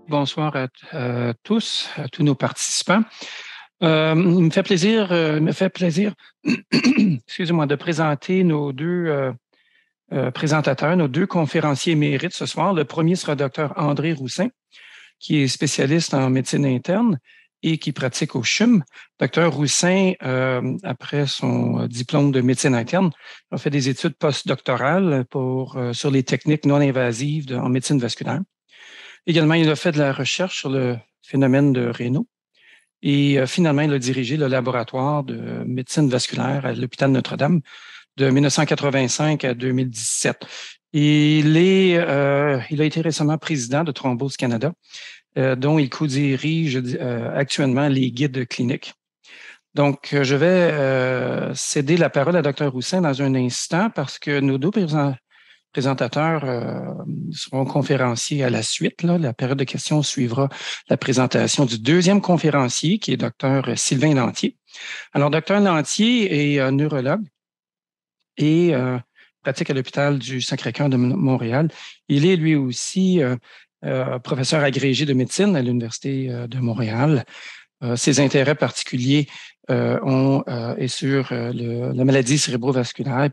Bonsoir à tous, à tous nos participants. Il me fait plaisir, excusez-moi, de présenter nos deux présentateurs, nos deux conférenciers émérites ce soir. Le premier sera Dr. André Roussin, qui est spécialiste en médecine interne et qui pratique au CHUM. Dr. Roussin, après son diplôme de médecine interne, a fait des études postdoctorales sur les techniques non invasives en médecine vasculaire. Également, il a fait de la recherche sur le phénomène de Raynaud et finalement, il a dirigé le laboratoire de médecine vasculaire à l'hôpital Notre-Dame de 1985 à 2017. Il a été récemment président de Thrombose Canada, dont il co-dirige actuellement les guides cliniques. Donc, je vais céder la parole à Dr. Roussin dans un instant parce que nos deux présentateurs seront conférenciers à la suite. Là. La période de questions suivra la présentation du deuxième conférencier, qui est Dr. Sylvain Lantier. Alors, Dr. Lantier est neurologue et pratique à l'hôpital du Sacré-Cœur de Montréal. Il est lui aussi professeur agrégé de médecine à l'Université de Montréal. Ses intérêts particuliers est sur la maladie cérébrovasculaire,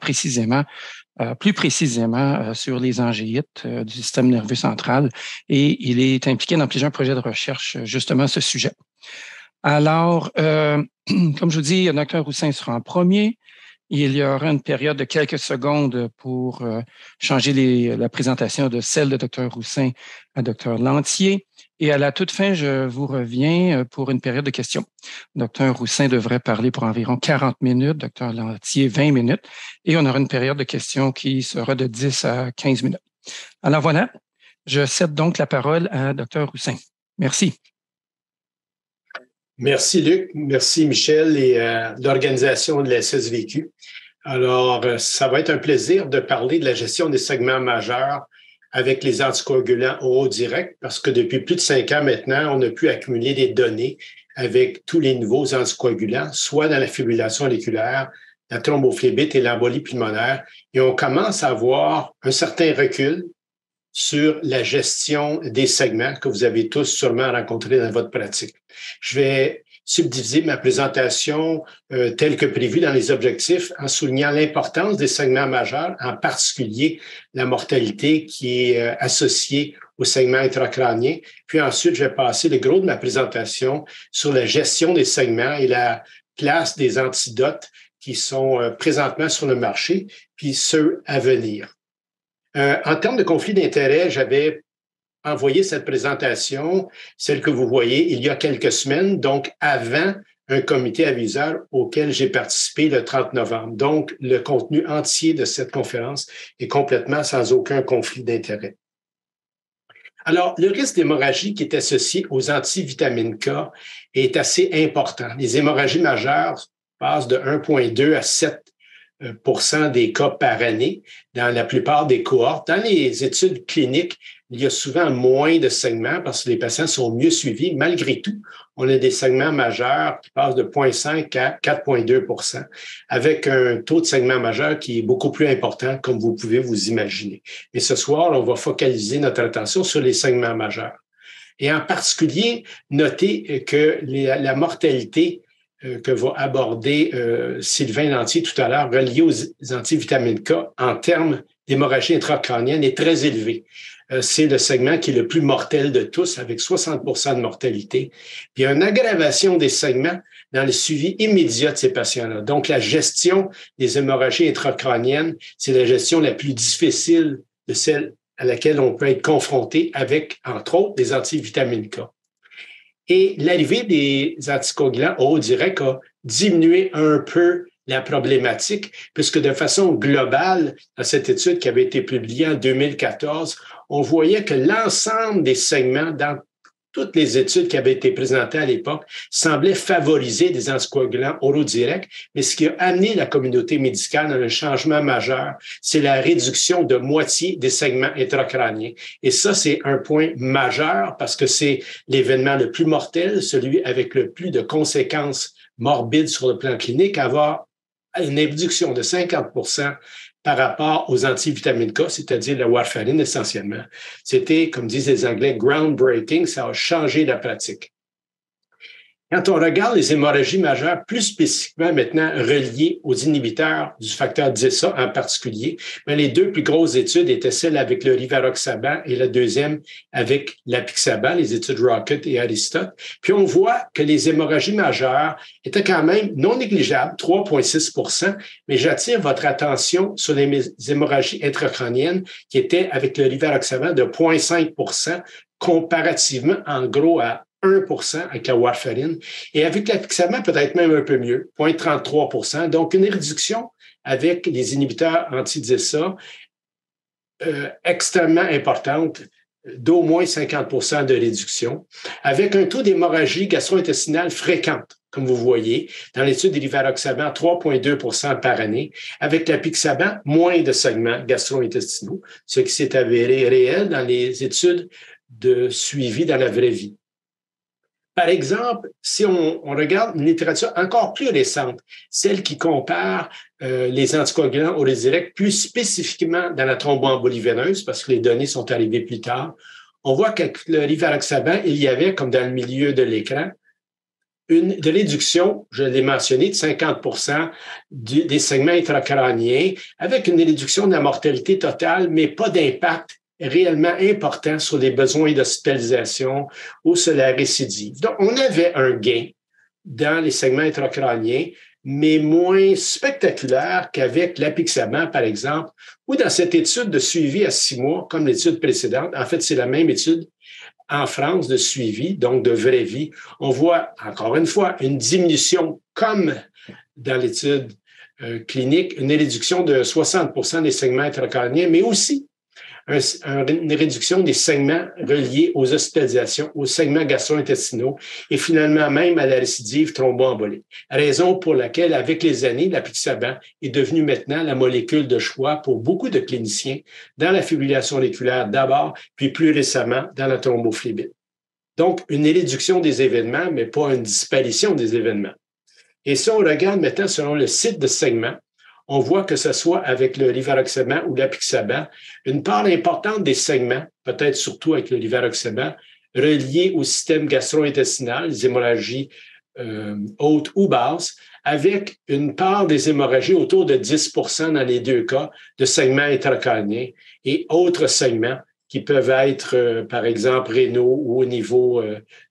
plus précisément sur les angéites du système nerveux central. Et il est impliqué dans plusieurs projets de recherche justement à ce sujet. Alors, comme je vous dis, Dr. Roussin sera en premier. Il y aura une période de quelques secondes pour changer la présentation de celle de Dr. Roussin à Dr. Lantier. Et à la toute fin, je vous reviens pour une période de questions. Dr. Roussin devrait parler pour environ 40 minutes, Dr. Lantier 20 minutes, et on aura une période de questions qui sera de 10 à 15 minutes. Alors voilà, je cède donc la parole à Dr. Roussin. Merci. Merci Luc, merci Michel et l'organisation de la SSVQ. Alors, ça va être un plaisir de parler de la gestion des segments majeurs avec les anticoagulants oraux directs parce que depuis plus de 5 ans maintenant, on a pu accumuler des données avec tous les nouveaux anticoagulants, soit dans la fibrillation auriculaire, la thrombophlébite et l'embolie pulmonaire, et on commence à avoir un certain recul sur la gestion des segments que vous avez tous sûrement rencontrés dans votre pratique. Je vais subdiviser ma présentation telle que prévue dans les objectifs en soulignant l'importance des segments majeurs, en particulier la mortalité qui est associée au segment intracrânien. Puis ensuite, je vais passer le gros de ma présentation sur la gestion des segments et la place des antidotes qui sont présentement sur le marché, puis ceux à venir. En termes de conflit d'intérêts, j'avais envoyé cette présentation, celle que vous voyez, il y a quelques semaines, donc avant un comité aviseur auquel j'ai participé le 30 novembre. Donc, le contenu entier de cette conférence est complètement sans aucun conflit d'intérêts. Alors, le risque d'hémorragie qui est associé aux antivitamines K est assez important. Les hémorragies majeures passent de 1,2 à 7 des cas par année dans la plupart des cohortes. Dans les études cliniques, il y a souvent moins de segments parce que les patients sont mieux suivis. Malgré tout, on a des segments majeurs qui passent de 0,5 à 4,2 avec un taux de segments majeurs qui est beaucoup plus important, comme vous pouvez vous imaginer. Mais ce soir, on va focaliser notre attention sur les segments majeurs. Et en particulier, notez que la mortalité que va aborder Sylvain Lantier tout à l'heure, relié aux antivitamines K en termes d'hémorragie intracrânienne est très élevé. C'est le segment qui est le plus mortel de tous, avec 60 de mortalité. Puis il y a une aggravation des segments dans le suivi immédiat de ces patients-là. Donc, la gestion des hémorragies intracrâniennes, c'est la gestion la plus difficile de celle à laquelle on peut être confronté avec, entre autres, des antivitamines K. Et l'arrivée des anticoagulants oraux directs a diminué un peu la problématique, puisque de façon globale, dans cette étude qui avait été publiée en 2014, on voyait que l'ensemble des segments dans toutes les études qui avaient été présentées à l'époque semblaient favoriser des anticoagulants oraux directs, mais ce qui a amené la communauté médicale à un changement majeur, c'est la réduction de moitié des segments intracrâniens. Et ça, c'est un point majeur parce que c'est l'événement le plus mortel, celui avec le plus de conséquences morbides sur le plan clinique, avoir une réduction de 50% par rapport aux antivitamines K, c'est-à-dire la warfarine essentiellement. C'était, comme disent les Anglais, groundbreaking, ça a changé la pratique. Quand on regarde les hémorragies majeures, plus spécifiquement maintenant reliées aux inhibiteurs du facteur 10A en particulier, mais les deux plus grosses études étaient celles avec le rivaroxaban et la deuxième avec l'apixaban, les études Rocket et Aristote. Puis on voit que les hémorragies majeures étaient quand même non négligeables, 3,6 %, mais j'attire votre attention sur les hémorragies intracrâniennes qui étaient avec le rivaroxaban de 0,5 % comparativement en gros à 1 % avec la warfarine. Et avec l'apixaban, peut-être même un peu mieux, 0,33 %. Donc, une réduction avec les inhibiteurs anti-10A extrêmement importante, d'au moins 50 % de réduction, avec un taux d'hémorragie gastro-intestinale fréquente, comme vous voyez, dans l'étude des rivaroxaban, 3,2 % par année, avec l'apixaban, moins de segments gastro-intestinaux, ce qui s'est avéré réel dans les études de suivi dans la vraie vie. Par exemple, si on regarde une littérature encore plus récente, celle qui compare les anticoagulants uridirects plus spécifiquement dans la thromboembolie veineuse, parce que les données sont arrivées plus tard, on voit qu'avec le rivaroxaban, il y avait, comme dans le milieu de l'écran, une réduction, je l'ai mentionné, de 50 % des segments intracrâniens, avec une réduction de la mortalité totale, mais pas d'impact réellement important sur les besoins d'hospitalisation ou sur la récidive. Donc, on avait un gain dans les segments intracrâniens, mais moins spectaculaire qu'avec l'apixaban, par exemple, ou dans cette étude de suivi à 6 mois, comme l'étude précédente. En fait, c'est la même étude en France de suivi, donc de vraie vie. On voit, encore une fois, une diminution, comme dans l'étude clinique, une réduction de 60 % des segments intracrâniens, mais aussi une réduction des segments reliés aux hospitalisations, aux segments gastro-intestinaux et finalement même à la récidive thromboembolique. Raison pour laquelle, avec les années, l'apixaban est devenu maintenant la molécule de choix pour beaucoup de cliniciens dans la fibrillation auriculaire d'abord, puis plus récemment dans la thrombophlébite. Donc, une réduction des événements, mais pas une disparition des événements. Et si on regarde maintenant selon le site de segment, on voit que ce soit avec le rivaroxaban ou l'apixaban, une part importante des segments, peut-être surtout avec le rivaroxaban, reliés au système gastro-intestinal, les hémorragies hautes ou basses, avec une part des hémorragies autour de 10 % dans les deux cas de segments intracrâniens et autres segments qui peuvent être, par exemple, rénaux ou au niveau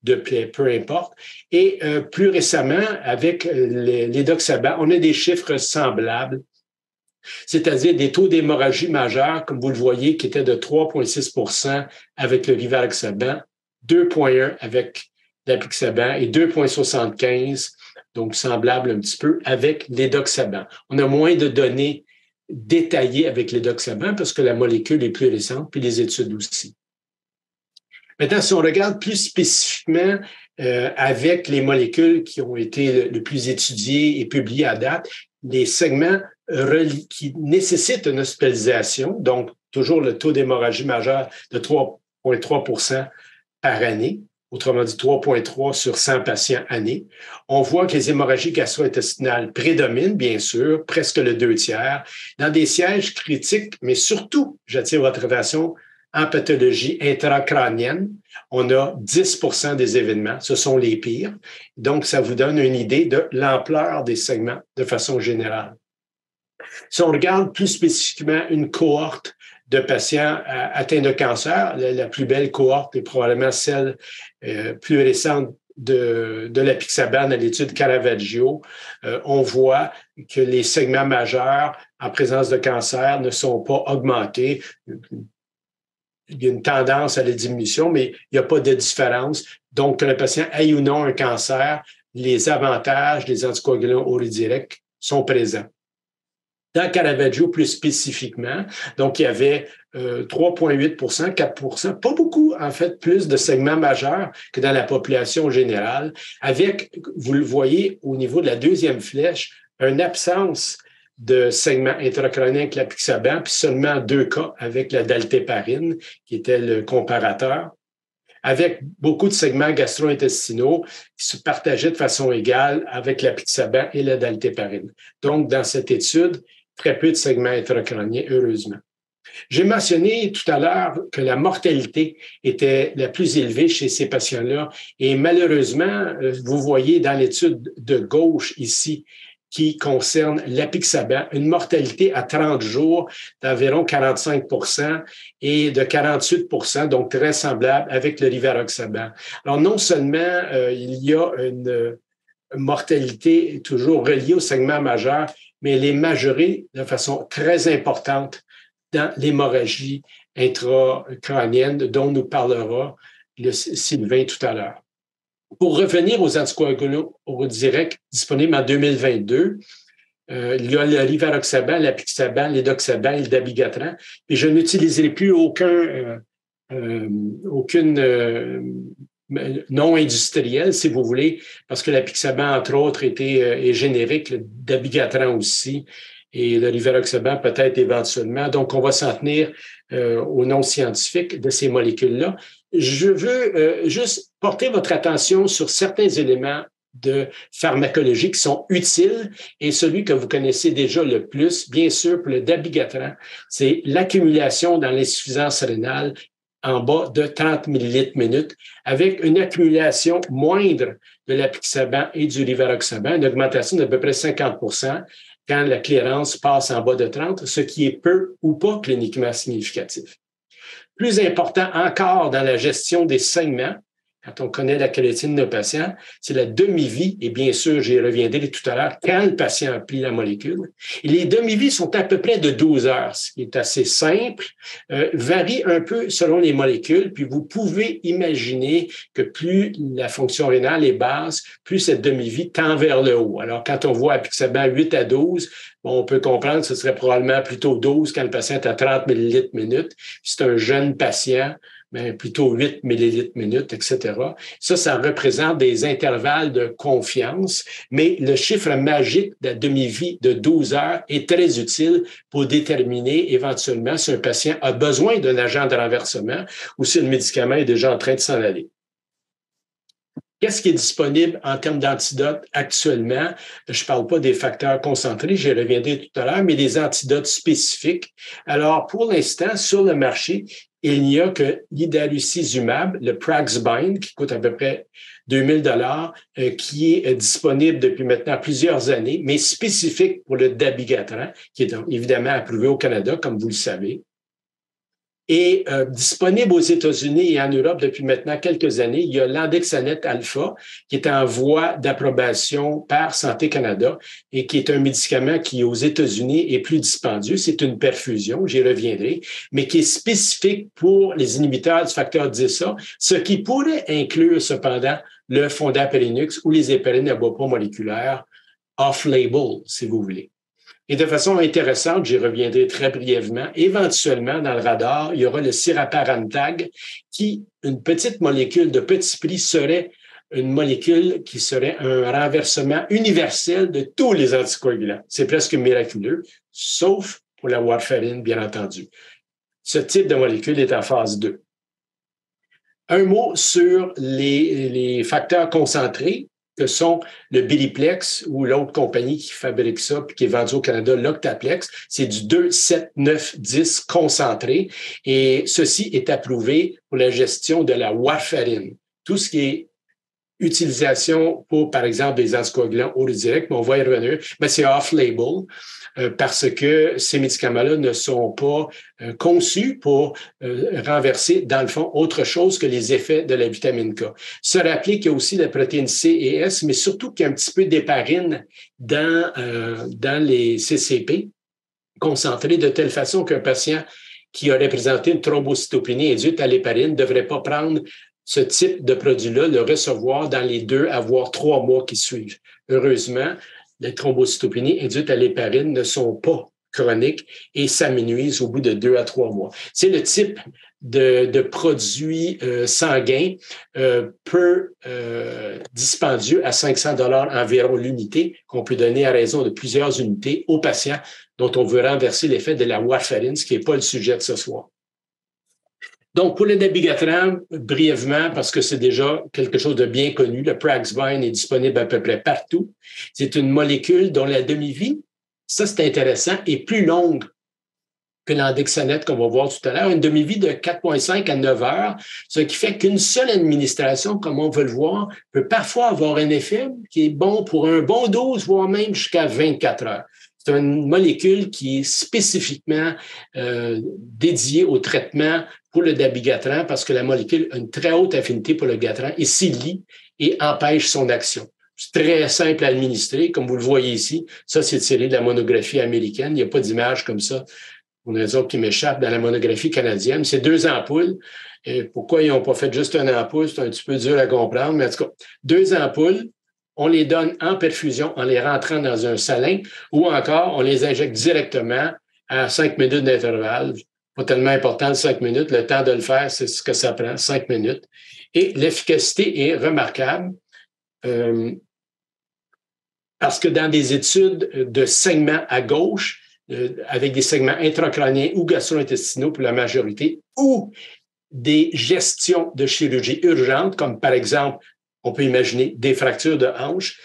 de plaie, peu importe. Et plus récemment, avec l'édoxaban, on a des chiffres semblables, c'est-à-dire des taux d'hémorragie majeure, comme vous le voyez, qui étaient de 3,6 % avec le rivaroxaban, 2,1 avec l'apixaban et 2,75, donc semblable un petit peu, avec l'édoxaban. On a moins de données détaillées avec l'édoxaban parce que la molécule est plus récente, puis les études aussi. Maintenant, si on regarde plus spécifiquement avec les molécules qui ont été le plus étudiées et publiées à date, les segments qui nécessitent une hospitalisation, donc toujours le taux d'hémorragie majeure de 3,3 % par année, autrement dit 3,3 sur 100 patients année. On voit que les hémorragies gastro-intestinales prédominent, bien sûr, presque le 2/3, dans des sièges critiques, mais surtout, j'attire votre attention, en pathologie intracrânienne, on a 10 % des événements, ce sont les pires. Donc, ça vous donne une idée de l'ampleur des segments de façon générale. Si on regarde plus spécifiquement une cohorte de patients atteints de cancer, la plus belle cohorte est probablement celle plus récente de l'apixaban à l'étude Caravaggio. On voit que les segments majeurs en présence de cancer ne sont pas augmentés. Il y a une tendance à la diminution, mais il n'y a pas de différence. Donc, que le patient ait ou non un cancer, les avantages des anticoagulants uridirects sont présents. Dans Caravaggio, plus spécifiquement, donc il y avait 3,8 %, 4 %, pas beaucoup, en fait, plus de segments majeurs que dans la population générale, avec, vous le voyez, au niveau de la deuxième flèche, une absence de segments intracrâniens avec l'apixaban, puis seulement 2 cas avec la daltéparine, qui était le comparateur, avec beaucoup de segments gastro-intestinaux qui se partageaient de façon égale avec l'apixaban et la daltéparine. Donc, dans cette étude, très peu de segments intracrâniens, heureusement. J'ai mentionné tout à l'heure que la mortalité était la plus élevée chez ces patients-là et malheureusement, vous voyez dans l'étude de gauche ici qui concerne l'apixaban, une mortalité à 30 jours d'environ 45 et de 48 donc très semblable avec le rivaroxaban. Alors non seulement il y a une mortalité toujours reliée au segment majeur, mais elle est majorée de façon très importante dans l'hémorragie intracrânienne dont nous parlera Sylvain tout à l'heure. Pour revenir aux anticoagulants directs disponibles en 2022, il y a le rivaroxaban, l'apixaban, l'édoxaban et le dabigatran. Et je n'utiliserai plus aucune non industriel, si vous voulez, parce que l'apixaban, entre autres, est générique, le dabigatran aussi, et le rivaroxaban peut-être éventuellement. Donc, on va s'en tenir au nom scientifique de ces molécules-là. Je veux juste porter votre attention sur certains éléments de pharmacologie qui sont utiles et celui que vous connaissez déjà le plus, bien sûr, pour le dabigatran, c'est l'accumulation dans l'insuffisance rénale en bas de 30 millilitres minute, avec une accumulation moindre de l'apixaban et du rivaroxaban, une augmentation d'à peu près 50 quand la clairance passe en bas de 30, ce qui est peu ou pas cliniquement significatif. Plus important encore dans la gestion des saignements, quand on connaît la créatine de nos patients, c'est la demi-vie, et bien sûr, j'y reviendrai tout à l'heure, quand le patient applique la molécule. Et les demi-vies sont à peu près de 12 heures, ce qui est assez simple, varie un peu selon les molécules, puis vous pouvez imaginer que plus la fonction rénale est basse, plus cette demi-vie tend vers le haut. Alors, quand on voit apixaban 8 à 12, bon, on peut comprendre que ce serait probablement plutôt 12 quand le patient est à 30 millilitres minute. C'est un jeune patient, mais plutôt 8 millilitres minute, etc. Ça représente des intervalles de confiance, mais le chiffre magique de la demi-vie de 12 heures est très utile pour déterminer éventuellement si un patient a besoin d'un agent de renversement ou si le médicament est déjà en train de s'en aller. Qu'est-ce qui est disponible en termes d'antidotes actuellement? Je ne parle pas des facteurs concentrés, j'y reviendrai tout à l'heure, mais des antidotes spécifiques. Alors, pour l'instant, sur le marché, il n'y a que l'idarucizumab, le Praxbind, qui coûte à peu près 2000 $, qui est disponible depuis maintenant plusieurs années, mais spécifique pour le dabigatran, qui est donc évidemment approuvé au Canada, comme vous le savez. Et disponible aux États-Unis et en Europe depuis maintenant quelques années, il y a l'Andexanet Alpha qui est en voie d'approbation par Santé Canada et qui est un médicament qui, aux États-Unis, est plus dispendieux. C'est une perfusion, j'y reviendrai, mais qui est spécifique pour les inhibiteurs du facteur 10A, ce qui pourrait inclure cependant le Fondaparinux ou les héparines à bas poids moléculaires off-label, si vous voulez. Et de façon intéressante, j'y reviendrai très brièvement, éventuellement, dans le radar, il y aura le siraparantag, qui, une petite molécule de petit prix, serait une molécule qui serait un renversement universel de tous les anticoagulants. C'est presque miraculeux, sauf pour la warfarine, bien entendu. Ce type de molécule est en phase 2. Un mot sur les facteurs concentrés, que sont le Biliplex ou l'autre compagnie qui fabrique ça puis qui est vendu au Canada, l'Octaplex. C'est du 2, 7, 9, 10 concentré et ceci est approuvé pour la gestion de la warfarine. Tout ce qui est utilisation pour, par exemple, des anticoagulants oraux directs, mais on va y revenir, mais c'est off-label parce que ces médicaments-là ne sont pas conçus pour renverser, dans le fond, autre chose que les effets de la vitamine K. Se rappeler qu'il y a aussi la protéine C et S, mais surtout qu'il y a un petit peu d'héparine dans les CCP concentrés de telle façon qu'un patient qui aurait présenté une thrombocytopénie induite à l'héparine ne devrait pas prendre ce type de produit-là, le recevoir dans les 2 à voire 3 mois qui suivent. Heureusement, les thrombocytopénies induites à l'héparine ne sont pas chroniques et s'amenuisent au bout de 2 à 3 mois. C'est le type de produit sanguin peu dispendieux à 500 $ environ l'unité qu'on peut donner à raison de plusieurs unités aux patients dont on veut renverser l'effet de la warfarine, ce qui n'est pas le sujet de ce soir. Donc, pour le dabigatran, brièvement, parce que c'est déjà quelque chose de bien connu, le Praxbind est disponible à peu près partout. C'est une molécule dont la demi-vie Ça, c'est intéressant et plus longue que l'andexanette qu'on va voir tout à l'heure, une demi-vie de 4,5 à 9 heures, ce qui fait qu'une seule administration, comme on veut le voir, peut parfois avoir un effet qui est bon pour un bon 12, voire même jusqu'à 24 heures. C'est une molécule qui est spécifiquement dédiée au traitement pour le dabigatran parce que la molécule a une très haute affinité pour le gatran et s'y lie et empêche son action. C'est très simple à administrer, comme vous le voyez ici. Ça, c'est tiré de la monographie américaine. Il n'y a pas d'image comme ça, pour une raison qui m'échappe, dans la monographie canadienne. C'est 2 ampoules. Et pourquoi ils n'ont pas fait juste une ampoule, c'est un petit peu dur à comprendre, mais en tout cas, 2 ampoules. On les donne en perfusion en les rentrant dans un salin ou encore on les injecte directement à 5 minutes d'intervalle. Pas tellement important, 5 minutes. Le temps de le faire, c'est ce que ça prend, 5 minutes. Et l'efficacité est remarquable parce que dans des études de segments à gauche, avec des segments intracrâniens ou gastro-intestinaux pour la majorité, ou des gestions de chirurgie urgente, comme par exemple, on peut imaginer des fractures de hanche,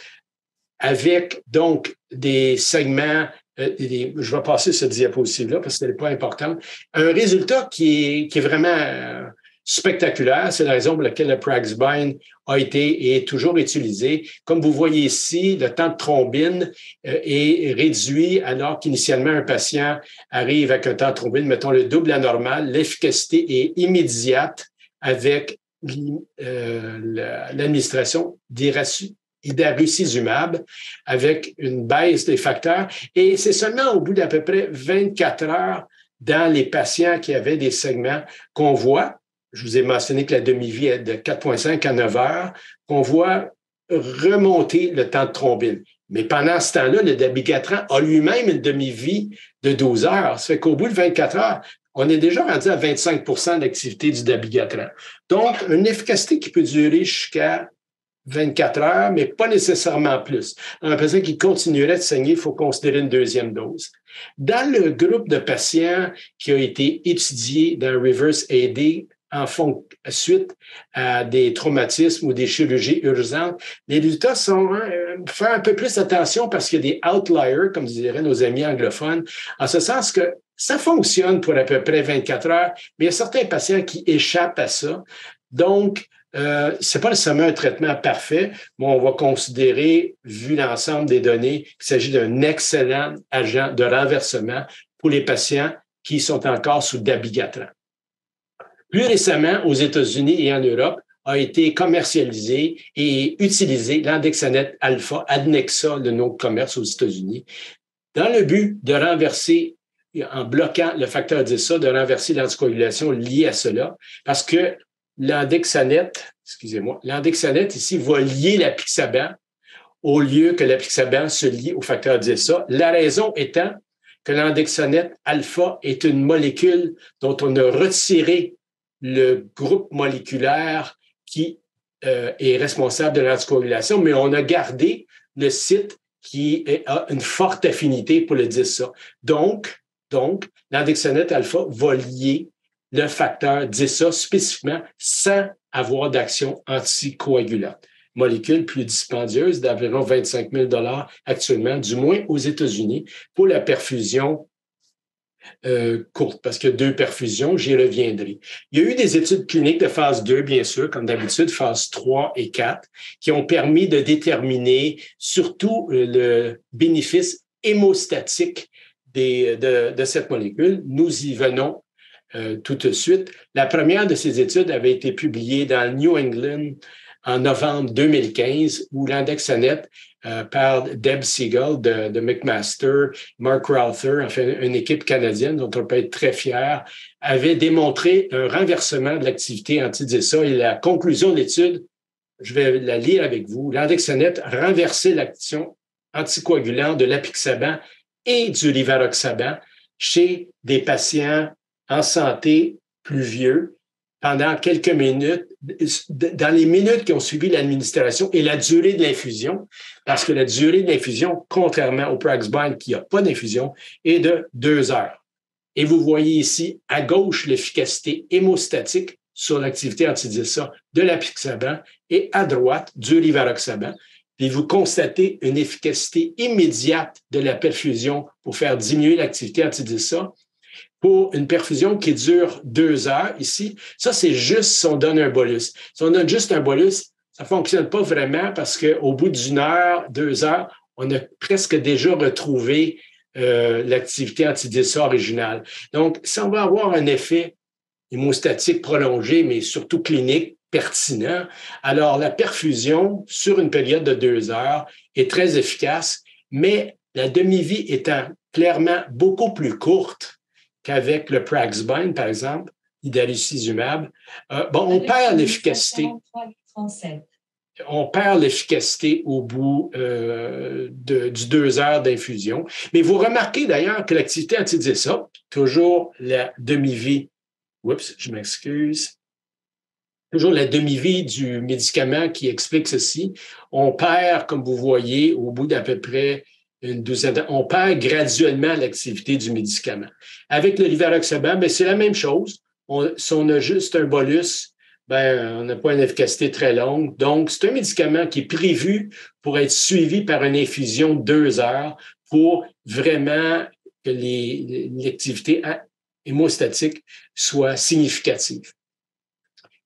avec donc des segments, je vais passer cette diapositive-là parce qu'elle n'est pas importante, un résultat qui est vraiment spectaculaire, c'est la raison pour laquelle le Praxbind a été et est toujours utilisé. Comme vous voyez ici, le temps de thrombine est réduit alors qu'initialement un patient arrive avec un temps de thrombine, mettons le double anormal, l'efficacité est immédiate avec l'administration d'idarucizumab avec une baisse des facteurs. Et c'est seulement au bout d'à peu près 24 heures dans les patients qui avaient des segments qu'on voit, je vous ai mentionné que la demi-vie est de 4,5 à 9 heures, qu'on voit remonter le temps de thrombine. Mais pendant ce temps-là, le dabigatran a lui-même une demi-vie de 12 heures. Ça fait qu'au bout de 24 heures, on est déjà rendu à 25 % d'activité du dabigatran. Donc, une efficacité qui peut durer jusqu'à 24 heures, mais pas nécessairement plus. Un patient qui continuerait de saigner, il faut considérer une deuxième dose. Dans le groupe de patients qui a été étudié dans Reverse AD suite à des traumatismes ou des chirurgies urgentes, les résultats sont faire un peu plus attention parce qu'il y a des outliers, comme diraient nos amis anglophones, en ce sens que ça fonctionne pour à peu près 24 heures, mais il y a certains patients qui échappent à ça. Donc, c'est pas nécessairement un traitement parfait, mais on va considérer, vu l'ensemble des données, qu'il s'agit d'un excellent agent de renversement pour les patients qui sont encore sous dabigatran. Plus récemment, aux États-Unis et en Europe, a été commercialisé et utilisé l'andexanette alpha, Adnexa, le nom de commerce aux États-Unis, dans le but de renverser, en bloquant le facteur 10A, de renverser l'anticoagulation liée à cela, parce que l'andexanette ici va lier l'apixaban au lieu que l'apixaban se lie au facteur 10A. La raison étant que l'andexanette alpha est une molécule dont on a retiré le groupe moléculaire qui est responsable de l'anticoagulation, mais on a gardé le site qui a une forte affinité pour le 10A. Donc l'andexanette alpha va lier le facteur 10A spécifiquement sans avoir d'action anticoagulante. Molécule plus dispendieuse d'environ 25 000 $ actuellement, du moins aux États-Unis, pour la perfusion courte, parce qu'il y a 2 perfusions, j'y reviendrai. Il y a eu des études cliniques de phase 2, bien sûr, comme d'habitude, phase 3 et 4, qui ont permis de déterminer surtout le bénéfice hémostatique de cette molécule. Nous y venons tout de suite. La première de ces études avait été publiée dans New England en novembre 2015, où l'andexanette par Deb Siegel de McMaster, Mark Rother, enfin une équipe canadienne dont on peut être très fier, avait démontré un renversement de l'activité anti-10A. Et la conclusion de l'étude, je vais la lire avec vous, l'andexanette renversait l'action anticoagulante de l'apixaban et du rivaroxaban chez des patients en santé plus vieux pendant quelques minutes, dans les minutes qui ont suivi l'administration et la durée de l'infusion, parce que la durée de l'infusion, contrairement au Praxbind qui n'a pas d'infusion, est de 2 heures. Et vous voyez ici à gauche l'efficacité hémostatique sur l'activité anti-10A de l'apixaban et à droite du rivaroxaban. puis vous constatez une efficacité immédiate de la perfusion pour faire diminuer l'activité anti-DISA. Pour une perfusion qui dure 2 heures ici, ça, c'est juste si on donne un bolus. Si on donne juste un bolus, ça ne fonctionne pas vraiment parce qu'au bout d'1 heure, 2 heures, on a presque déjà retrouvé l'activité anti-DISA originale. Donc, si on va avoir un effet hémostatique prolongé, mais surtout clinique, pertinent, alors la perfusion sur une période de 2 heures est très efficace, mais la demi-vie étant clairement beaucoup plus courte qu'avec le Praxbind, par exemple, idarucizumab, on perd l'efficacité. On perd l'efficacité au bout du 2 heures d'infusion. Mais vous remarquez d'ailleurs que l'activité anti-DISA, toujours la demi-vie, je m'excuse, toujours la demi-vie du médicament qui explique ceci, on perd, comme vous voyez, au bout d'à peu près une douzaine d'années, on perd graduellement l'activité du médicament. Avec le rivaroxaban, c'est la même chose. Si on a juste un bolus, on n'a pas une efficacité très longue. Donc, c'est un médicament qui est prévu pour être suivi par une infusion de 2 heures pour vraiment que l'activité hémostatique soit significative.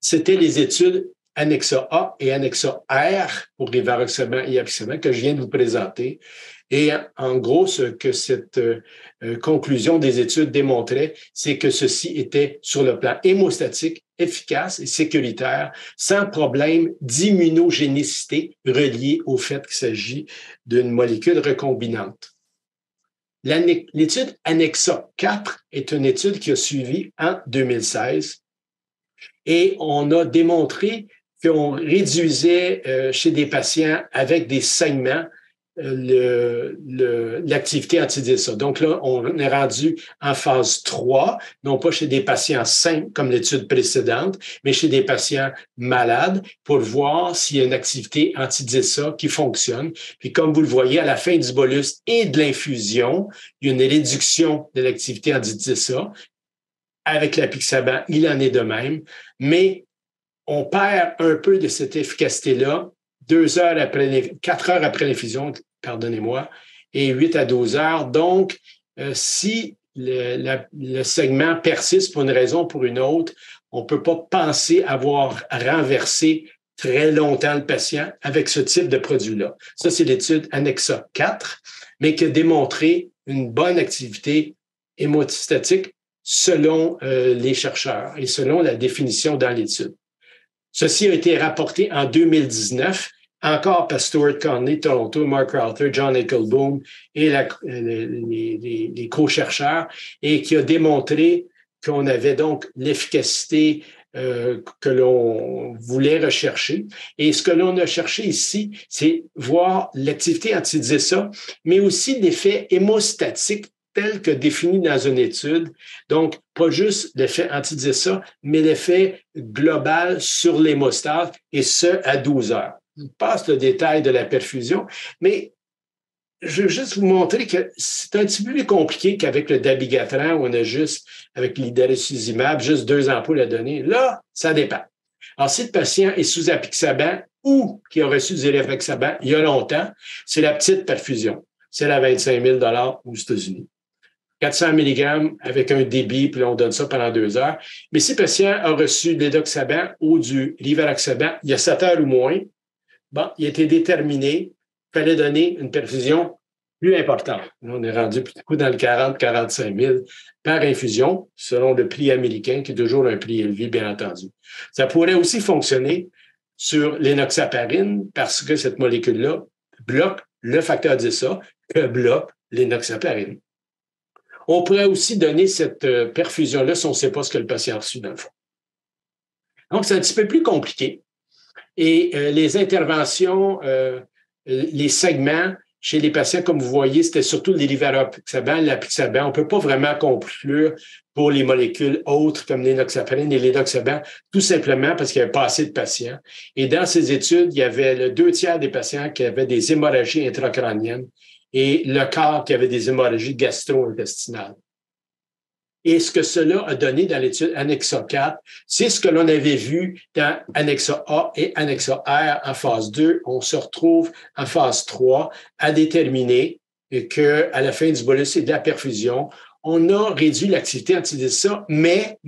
C'était les études Annexa A et Annexa R pour rivaroxaban et apixaban que je viens de vous présenter. Et en gros, ce que cette conclusion des études démontrait, c'est que ceci était sur le plan hémostatique efficace et sécuritaire, sans problème d'immunogénicité reliée au fait qu'il s'agit d'une molécule recombinante. L'étude Annexa 4 est une étude qui a suivi en 2016 et on a démontré qu'on réduisait chez des patients avec des saignements l'activité anti-DISA. Donc là, on est rendu en phase 3, non pas chez des patients sains comme l'étude précédente, mais chez des patients malades pour voir s'il y a une activité anti-DISA qui fonctionne. Puis comme vous le voyez, à la fin du bolus et de l'infusion, il y a une réduction de l'activité anti-DISA. Avec l'apixaban, il en est de même, mais on perd un peu de cette efficacité-là 4 heures après l'infusion, pardonnez-moi, et 8 à 12 heures. Donc, si le segment persiste pour une raison ou pour une autre, on ne peut pas penser avoir renversé très longtemps le patient avec ce type de produit-là. Ça, c'est l'étude Annexa 4, mais qui a démontré une bonne activité hémostatique selon les chercheurs et selon la définition dans l'étude. Ceci a été rapporté en 2019, encore par Stuart Conley, Toronto, Mark Rauter, John Eckelboom et les co-chercheurs, et qui a démontré qu'on avait donc l'efficacité que l'on voulait rechercher. Et ce que l'on a cherché ici, c'est voir l'activité anti-DISA, mais aussi l'effet hémostatique tel que défini dans une étude. Donc, pas juste l'effet anti-DISA, mais l'effet global sur l'hémostase, et ce, à 12 heures. Je passe le détail de la perfusion, mais je veux juste vous montrer que c'est un petit peu plus compliqué qu'avec le dabigatran, où on a juste, avec l'idarucizumab, juste 2 ampoules à donner. Là, ça dépend. Alors, si le patient est sous apixaban ou qui a reçu du rivaroxaban il y a longtemps, c'est la petite perfusion. C'est à 25 000 aux États-Unis. 400 mg avec un débit, puis on donne ça pendant 2 heures. Mais si le patient a reçu de l'édoxaban ou du rivaroxaban il y a 7 heures ou moins, il a été déterminé qu'il fallait donner une perfusion plus importante. Là, on est rendu plutôt dans le 40-45 000 par infusion, selon le prix américain, qui est toujours un prix élevé, bien entendu. Ça pourrait aussi fonctionner sur l'énoxaparine, parce que cette molécule-là bloque le facteur 10A que bloque l'énoxaparine. On pourrait aussi donner cette perfusion-là si on ne sait pas ce que le patient a reçu dans le fond. Donc, c'est un petit peu plus compliqué. Et les interventions, les segments chez les patients, comme vous voyez, c'était surtout les rivaroxaban, l'apixaban. On ne peut pas vraiment conclure pour les molécules autres comme l'énoxaparine et l'édoxaban, tout simplement parce qu'il n'y avait pas assez de patients. Et dans ces études, il y avait le 2/3 des patients qui avaient des hémorragies intracrâniennes et le quart qui avait des hémorragies gastro-intestinales. Et ce que cela a donné dans l'étude Annexa 4, c'est ce que l'on avait vu dans Annexa A et Annexa R en phase 2. On se retrouve en phase 3 à déterminer qu'à la fin du bolus et de la perfusion, on a réduit l'activité anti-DSA, mais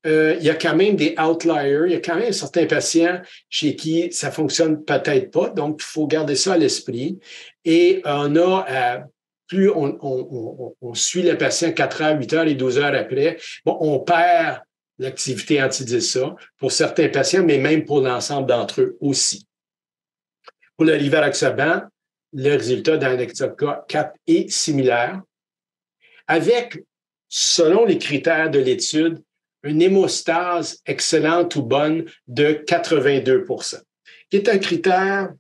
il y a quand même des outliers, il y a quand même certains patients chez qui ça fonctionne peut-être pas, donc il faut garder ça à l'esprit. Et on a, plus on suit le patient 4 heures, 8 heures et 12 heures après, bon, on perd l'activité anti-DSA pour certains patients, mais même pour l'ensemble d'entre eux aussi. Pour le rivaroxaban, le résultat dans l'Annexa 4 est similaire, avec, selon les critères de l'étude, une hémostase excellente ou bonne de 82 %, qui est un critère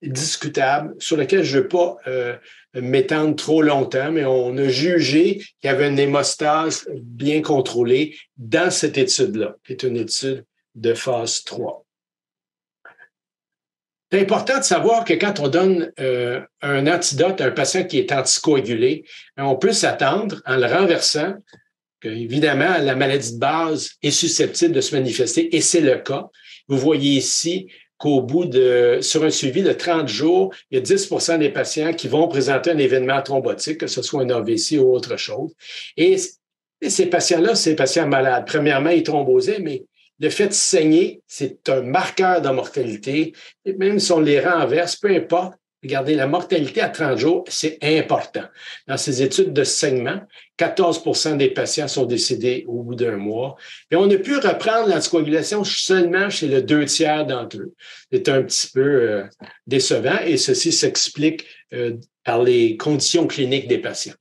discutable sur lequel je ne veux pas m'étendre trop longtemps, mais on a jugé qu'il y avait une hémostase bien contrôlée dans cette étude-là, qui est une étude de phase 3. C'est important de savoir que quand on donne un antidote à un patient qui est anticoagulé, on peut s'attendre, en le renversant, évidemment, la maladie de base est susceptible de se manifester, et c'est le cas. Vous voyez ici qu'au sur un suivi de 30 jours, il y a 10 % des patients qui vont présenter un événement thrombotique, que ce soit un AVC ou autre chose. Et ces patients-là, c'est des patients malades. Premièrement, ils thrombosaient, mais le fait de saigner, c'est un marqueur de mortalité. Et même si on les renverse, peu importe, regardez, la mortalité à 30 jours, c'est important. Dans ces études de saignement, 14 % des patients sont décédés au bout d'un mois. Et on a pu reprendre l'anticoagulation seulement chez le 2/3 d'entre eux. C'est un petit peu décevant et ceci s'explique par les conditions cliniques des patients.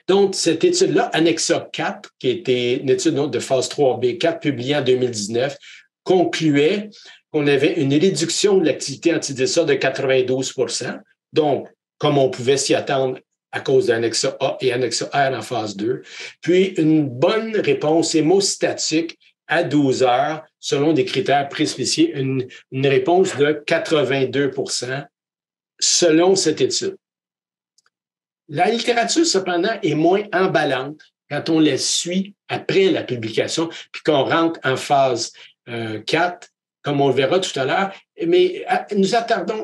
Donc, cette étude-là, Annexa 4, qui était une étude de phase 3B4 publiée en 2019, concluait qu'on avait une réduction de l'activité anti-DSA de 92 %. Donc, comme on pouvait s'y attendre à cause d'Annexa A et Annexa R en phase 2. Puis, une bonne réponse hémostatique à 12 heures, selon des critères préspéciés, une réponse de 82 % selon cette étude. La littérature, cependant, est moins emballante quand on la suit après la publication, puis qu'on rentre en phase 4, comme on le verra tout à l'heure. Mais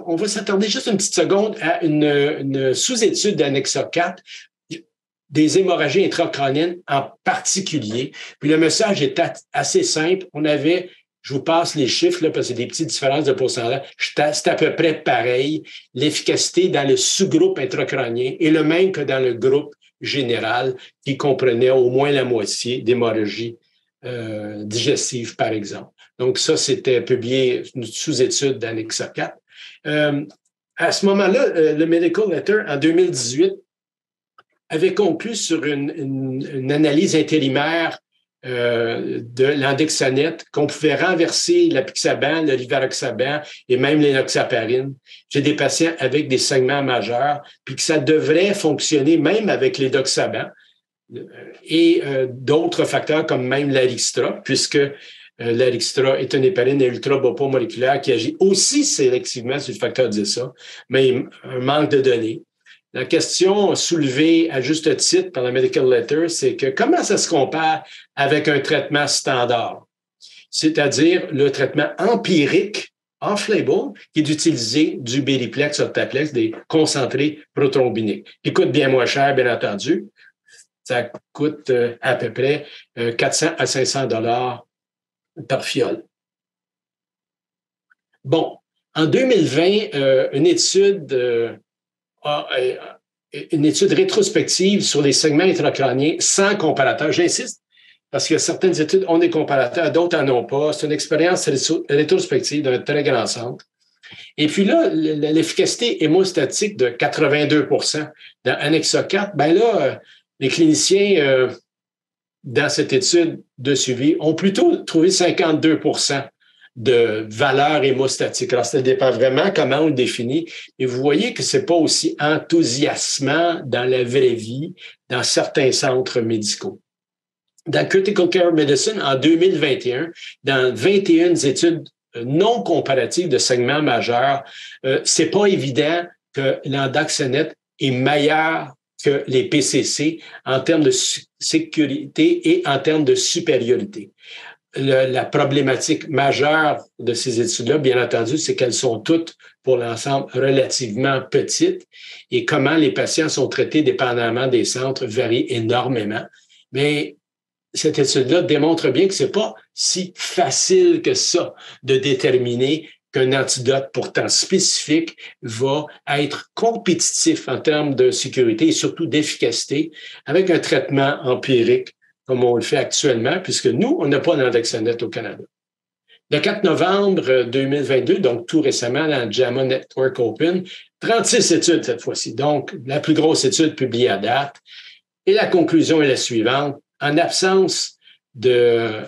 on va s'attarder juste une petite seconde à une sous-étude d'Annexa 4, des hémorragies intracrâniennes en particulier. Puis le message est assez simple. Je vous passe les chiffres, là, parce que c'est des petites différences de pourcentage. C'est à peu près pareil. L'efficacité dans le sous-groupe intracrânien est le même que dans le groupe général, qui comprenait au moins la moitié d'hémorragie digestive, par exemple. Donc, ça, c'était publié une sous-étude d'Annexa 4. À ce moment-là, le Medical Letter, en 2018, avait conclu sur une analyse intérimaire de l'andexanet, qu'on pouvait renverser l'apixaban, le rivaroxaban et même l'enoxaparine chez des patients avec des saignements majeurs, puis que ça devrait fonctionner même avec l'édoxaban et d'autres facteurs comme même l'Arixtra, puisque l'Arixtra est une héparine ultra-biomoléculaire qui agit aussi sélectivement sur le facteur 10A, mais un manque de données. La question soulevée à juste titre par la Medical Letter, c'est que comment ça se compare avec un traitement standard, c'est-à-dire le traitement empirique off-label qui est d'utiliser du Beriplex, Optaplex, des concentrés prothrombiniques, qui coûtent bien moins cher, bien entendu. Ça coûte à peu près 400 à 500 $ par fiole. Bon, en 2020, une étude rétrospective sur les segments intracrâniens sans comparateur. J'insiste, parce que certaines études ont des comparateurs, d'autres n'en ont pas. C'est une expérience rétrospective d'un très grand centre. Et puis là, l'efficacité hémostatique de 82 % dans Annexa 4, ben là, les cliniciens dans cette étude de suivi ont plutôt trouvé 52 % de valeur hémostatique. Alors, ça dépend vraiment comment on le définit. Et vous voyez que c'est pas aussi enthousiasmant dans la vraie vie, dans certains centres médicaux. Dans Critical Care Medicine, en 2021, dans 21 études non comparatives de saignements majeurs, c'est pas évident que l'andaxanet est meilleur que les PCC en termes de sécurité et en termes de supériorité. La problématique majeure de ces études-là, bien entendu, c'est qu'elles sont toutes, pour l'ensemble, relativement petites et comment les patients sont traités dépendamment des centres varie énormément. Mais cette étude-là démontre bien que c'est pas si facile que ça de déterminer qu'un antidote pourtant spécifique va être compétitif en termes de sécurité et surtout d'efficacité avec un traitement empirique comme on le fait actuellement, puisque nous, on n'a pas d'Andexanet au Canada. Le 4 novembre 2022, donc tout récemment dans le JAMA Network Open, 36 études cette fois-ci, donc la plus grosse étude publiée à date. Et la conclusion est la suivante. En absence de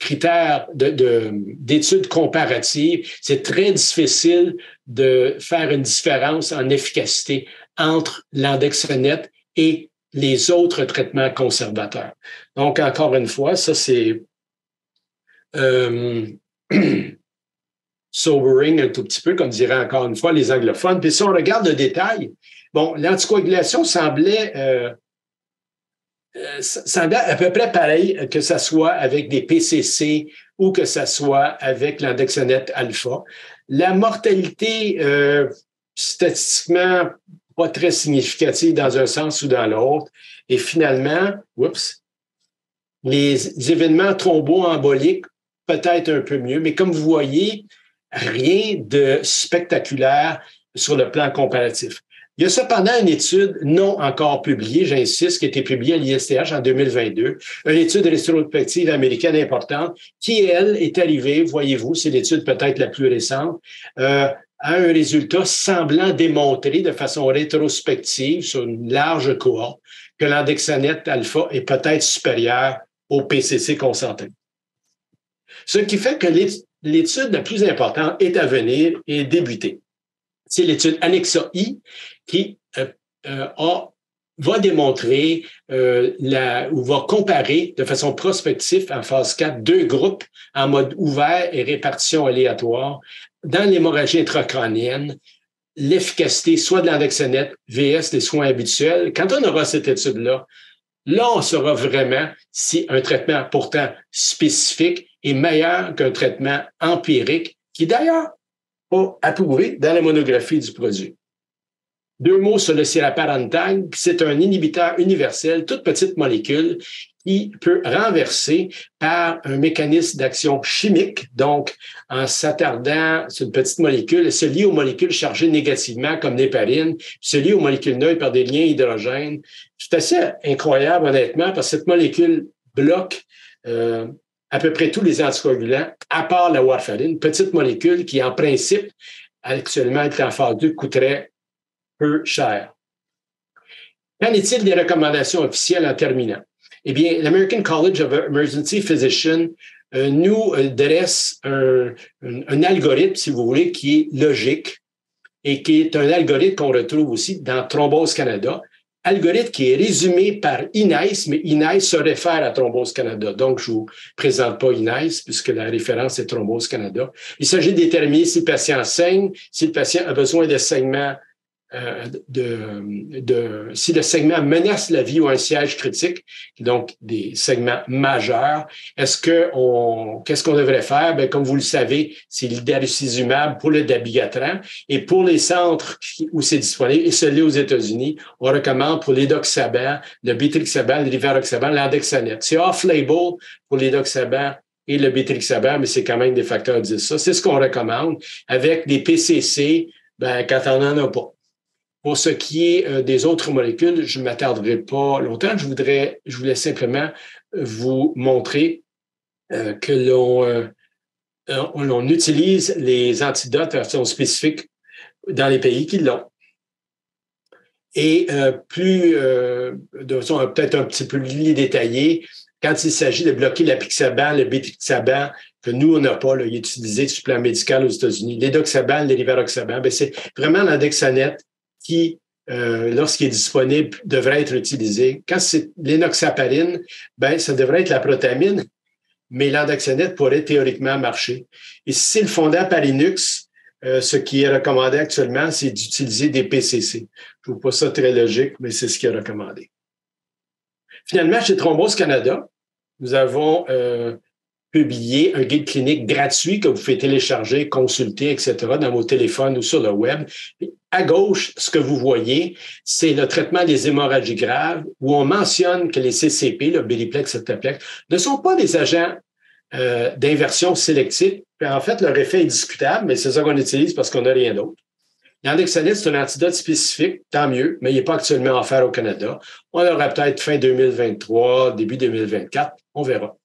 critères, d'études comparatives, c'est très difficile de faire une différence en efficacité entre l'Andexanet et les autres traitements conservateurs. Donc, encore une fois, ça, c'est sobering un tout petit peu, comme diraient encore une fois les anglophones. Puis si on regarde le détail, bon, l'anticoagulation semblait à peu près pareil que ça soit avec des PCC ou que ça soit avec l'Andexanet alpha. La mortalité, statistiquement, pas très significative dans un sens ou dans l'autre. Et finalement, les événements thromboemboliques, peut-être un peu mieux, mais comme vous voyez, rien de spectaculaire sur le plan comparatif. Il y a cependant une étude non encore publiée, j'insiste, qui a été publiée à l'ISTH en 2022, une étude rétrospective américaine importante, qui, elle, est arrivée, voyez-vous, c'est l'étude peut-être la plus récente, à un résultat semblant démontrer de façon rétrospective sur une large cohorte que l'Andexanet alpha est peut-être supérieur au PCC consentant. Ce qui fait que l'étude la plus importante est à venir et débutée. C'est l'étude Annexa-I qui va démontrer ou va comparer de façon prospective en phase 4 deux groupes en mode ouvert et répartition aléatoire dans l'hémorragie intracrânienne, l'efficacité soit de l'Andexanet vs des soins habituels. Quand on aura cette étude-là, là, on saura vraiment si un traitement pourtant spécifique est meilleur qu'un traitement empirique qui, d'ailleurs, pas approuvé dans la monographie du produit. 2 mots sur le siraparantag. C'est un inhibiteur universel, toute petite molécule, qui peut renverser par un mécanisme d'action chimique, donc en s'attardant sur une petite molécule, se lie aux molécules chargées négativement comme l'héparine, se lie aux molécules neutres par des liens hydrogènes. C'est assez incroyable, honnêtement, parce que cette molécule bloque à peu près tous les anticoagulants, à part la warfarine, petite molécule qui, en principe, actuellement est en phase 2, coûterait peu cher. Qu'en est-il des recommandations officielles en terminant? Eh bien, l'American College of Emergency Physicians nous dresse un algorithme, si vous voulez, qui est logique et qui est un algorithme qu'on retrouve aussi dans Thrombose Canada, algorithme qui est résumé par INEISS, mais INEISS se réfère à Thrombose Canada. Donc, je ne vous présente pas INEISS puisque la référence est Thrombose Canada. Il s'agit de déterminer si le patient saigne, si le patient a besoin de saignement si le segment menace la vie ou un siège critique, donc des segments majeurs, qu'est-ce qu'on devrait faire? Bien, comme vous le savez, c'est l'idarucizumab pour le dabigatran. Et pour les centres où c'est disponible, et celui aux États-Unis, on recommande pour l'édoxaban, le bétrixaban, le rivaroxaban, l'Andexanet. C'est off-label pour l'édoxaban et le bétrixaban, mais c'est quand même des facteurs 10. Ça, c'est ce qu'on recommande. Avec des PCC, ben, quand on n'en a pas. Pour ce qui est des autres molécules, je ne m'attarderai pas longtemps. Je voulais simplement vous montrer que l'on utilise les antidotes de façon spécifique dans les pays qui l'ont. Et de façon peut-être un petit peu détaillée, quand il s'agit de bloquer l'apixaban, le bétrixaban, que nous, on n'a pas, là, il est utilisé sur le plan médical aux États-Unis, l'édoxaban, le rivaroxaban, ben c'est vraiment l'Andexanet qui, lorsqu'il est disponible, devrait être utilisé. Quand c'est l'enoxaparine, ben ça devrait être la protamine, mais l'Andexanet pourrait théoriquement marcher. Et si c'est le fondant par Linux, ce qui est recommandé actuellement, c'est d'utiliser des PCC. Je ne trouve pas ça très logique, mais c'est ce qui est recommandé. Finalement, chez Thrombose Canada, nous avons publié un guide clinique gratuit que vous pouvez télécharger, consulter, etc., dans vos téléphones ou sur le web. À gauche, ce que vous voyez, c'est le traitement des hémorragies graves, où on mentionne que les CCP, le Beliplex, Septaplex, ne sont pas des agents d'inversion sélective. En fait, leur effet est discutable, mais c'est ça qu'on utilise parce qu'on n'a rien d'autre. L'andexanite, c'est un antidote spécifique, tant mieux, mais il n'est pas actuellement offert au Canada. On l'aura peut-être fin 2023, début 2024, on verra.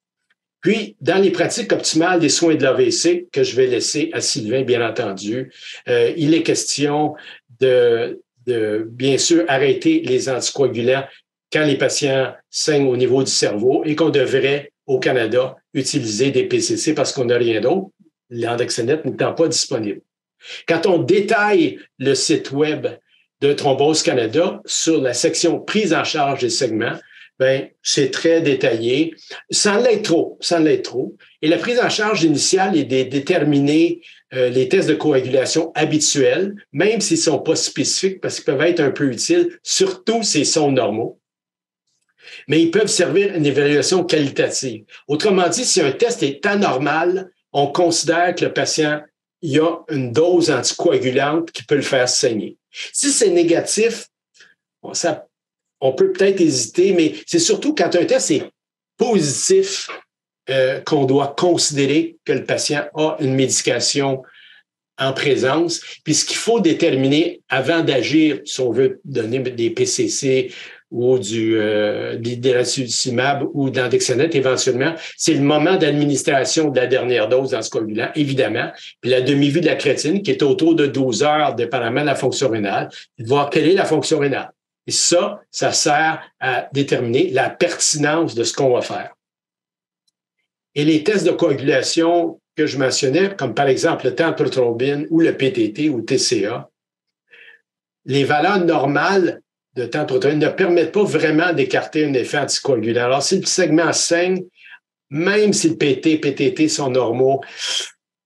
Puis, dans les pratiques optimales des soins de l'AVC, que je vais laisser à Sylvain, bien entendu, il est question de bien sûr, arrêter les anticoagulants quand les patients saignent au niveau du cerveau et qu'on devrait, au Canada, utiliser des PCC parce qu'on n'a rien d'autre, l'andexanite n'étant pas disponible. Quand on détaille le site web de Thrombose Canada sur la section prise en charge des segments, ben c'est très détaillé, sans l'être trop. Et la prise en charge initiale est de déterminer les tests de coagulation habituels, même s'ils ne sont pas spécifiques, parce qu'ils peuvent être un peu utiles, surtout s'ils sont normaux. Mais ils peuvent servir à une évaluation qualitative. Autrement dit, si un test est anormal, on considère que le patient il y a une dose anticoagulante qui peut le faire saigner. Si c'est négatif, on peut peut-être hésiter, mais c'est surtout quand un test est positif qu'on doit considérer que le patient a une médication en présence. Puis ce qu'il faut déterminer avant d'agir, si on veut donner des PCC ou des racimab ou de l'andexanite éventuellement, c'est le moment d'administration de la dernière dose d'anticoagulant, évidemment, puis la demi-vie de la créatine qui est autour de 12 heures, dépendamment de la fonction rénale, et de voir quelle est la fonction rénale. Et ça sert à déterminer la pertinence de ce qu'on va faire. Et les tests de coagulation que je mentionnais, comme par exemple le tauprotrombine ou le PTT ou TCA, les valeurs normales de tauprotrombine ne permettent pas vraiment d'écarter un effet anticoagulant. Alors, si le segment saigne, même si le PTT sont normaux,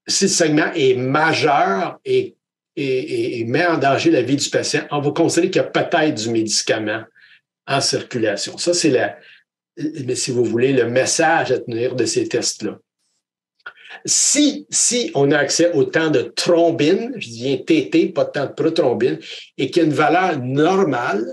si le segment est majeur et met en danger la vie du patient, on va considérer qu'il y a peut-être du médicament en circulation. Ça, c'est si vous voulez, le message à tenir de ces tests-là. Si on a accès au temps de thrombine, je dis bien TT, pas de temps de prothrombine, et qu'il y a une valeur normale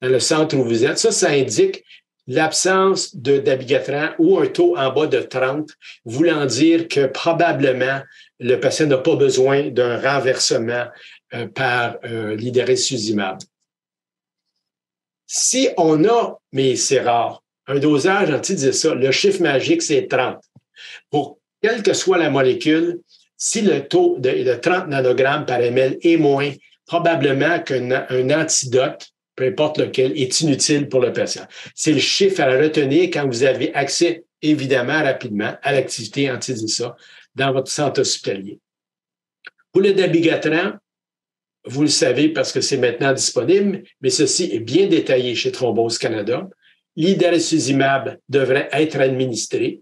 dans le centre où vous êtes, ça indique l'absence de dabigatran ou un taux en bas de 30, voulant dire que probablement le patient n'a pas besoin d'un renversement par l'hydérésuzimab. Si on a, mais c'est rare, un dosage anti-DISA, le chiffre magique, c'est 30. Pour quelle que soit la molécule, si le taux de 30 nanogrammes par ml est moins, probablement qu'un antidote, peu importe lequel, est inutile pour le patient. C'est le chiffre à retenir quand vous avez accès, évidemment, rapidement à l'activité anti-DISA dans votre centre hospitalier. Pour le dabigatran, vous le savez parce que c'est maintenant disponible, mais ceci est bien détaillé chez Thrombose Canada. L'hydérésuzimab devrait être administré.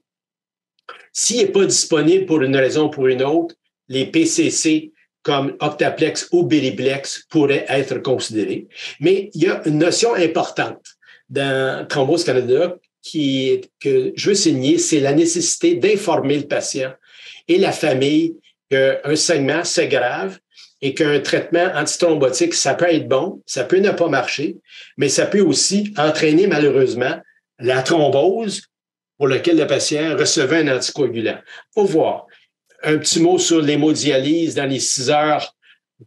S'il n'est pas disponible pour une raison ou pour une autre, les PCC comme Octaplex ou Beliplex pourraient être considérés. Mais il y a une notion importante dans Thrombose Canada que je veux signer, c'est la nécessité d'informer le patient et la famille qu'un saignement, c'est grave et qu'un traitement antithrombotique, ça peut être bon, ça peut ne pas marcher, mais ça peut aussi entraîner malheureusement la thrombose pour laquelle le patient recevait un anticoagulant. Faut voir. Un petit mot sur l'hémodialyse dans les 6 heures,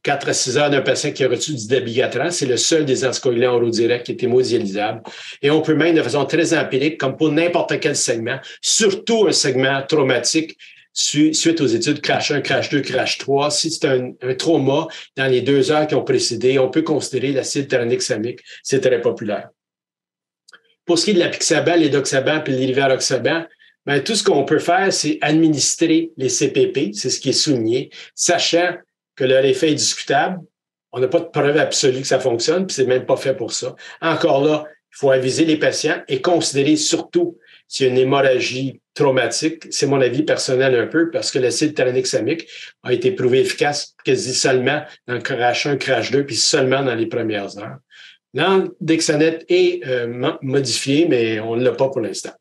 4 à 6 heures d'un patient qui a reçu du dabigatran. C'est le seul des anticoagulants oraux directs qui est hémodialysable. Et on peut même, de façon très empirique, comme pour n'importe quel segment, surtout un segment traumatique, suite aux études CRASH 1, CRASH 2, CRASH 3, si c'est un trauma dans les 2 heures qui ont précédé, on peut considérer l'acide tranexamique. C'est très populaire. Pour ce qui est de l'apixaban, l'édoxaban et l'ivaroxaban, ben, tout ce qu'on peut faire, c'est administrer les CPP, c'est ce qui est souligné, sachant que leur effet est discutable. On n'a pas de preuve absolue que ça fonctionne, puis c'est même pas fait pour ça. Encore là, il faut aviser les patients et considérer surtout c'est une hémorragie traumatique. C'est mon avis personnel un peu parce que l'acide tyrannique a été prouvé efficace quasi seulement dans le crash 1, crash 2, puis seulement dans les premières heures. L'Andexanet est modifié, mais on ne l'a pas pour l'instant.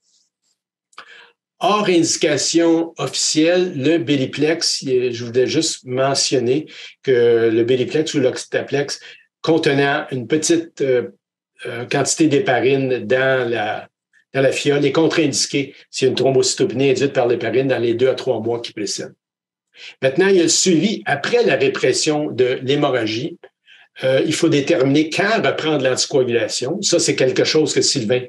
Hors indication officielle, le Beliplex, je voulais juste mentionner que le Beliplex ou l'Oxytaplex contenant une petite quantité d'héparine dans la fiole est contre-indiqué s'il y a une thrombocytopénie induite par l'héparine dans les 2 à 3 mois qui précèdent. Maintenant, il y a le suivi après la répression de l'hémorragie. Il faut déterminer quand reprendre l'anticoagulation. Ça, c'est quelque chose que Sylvain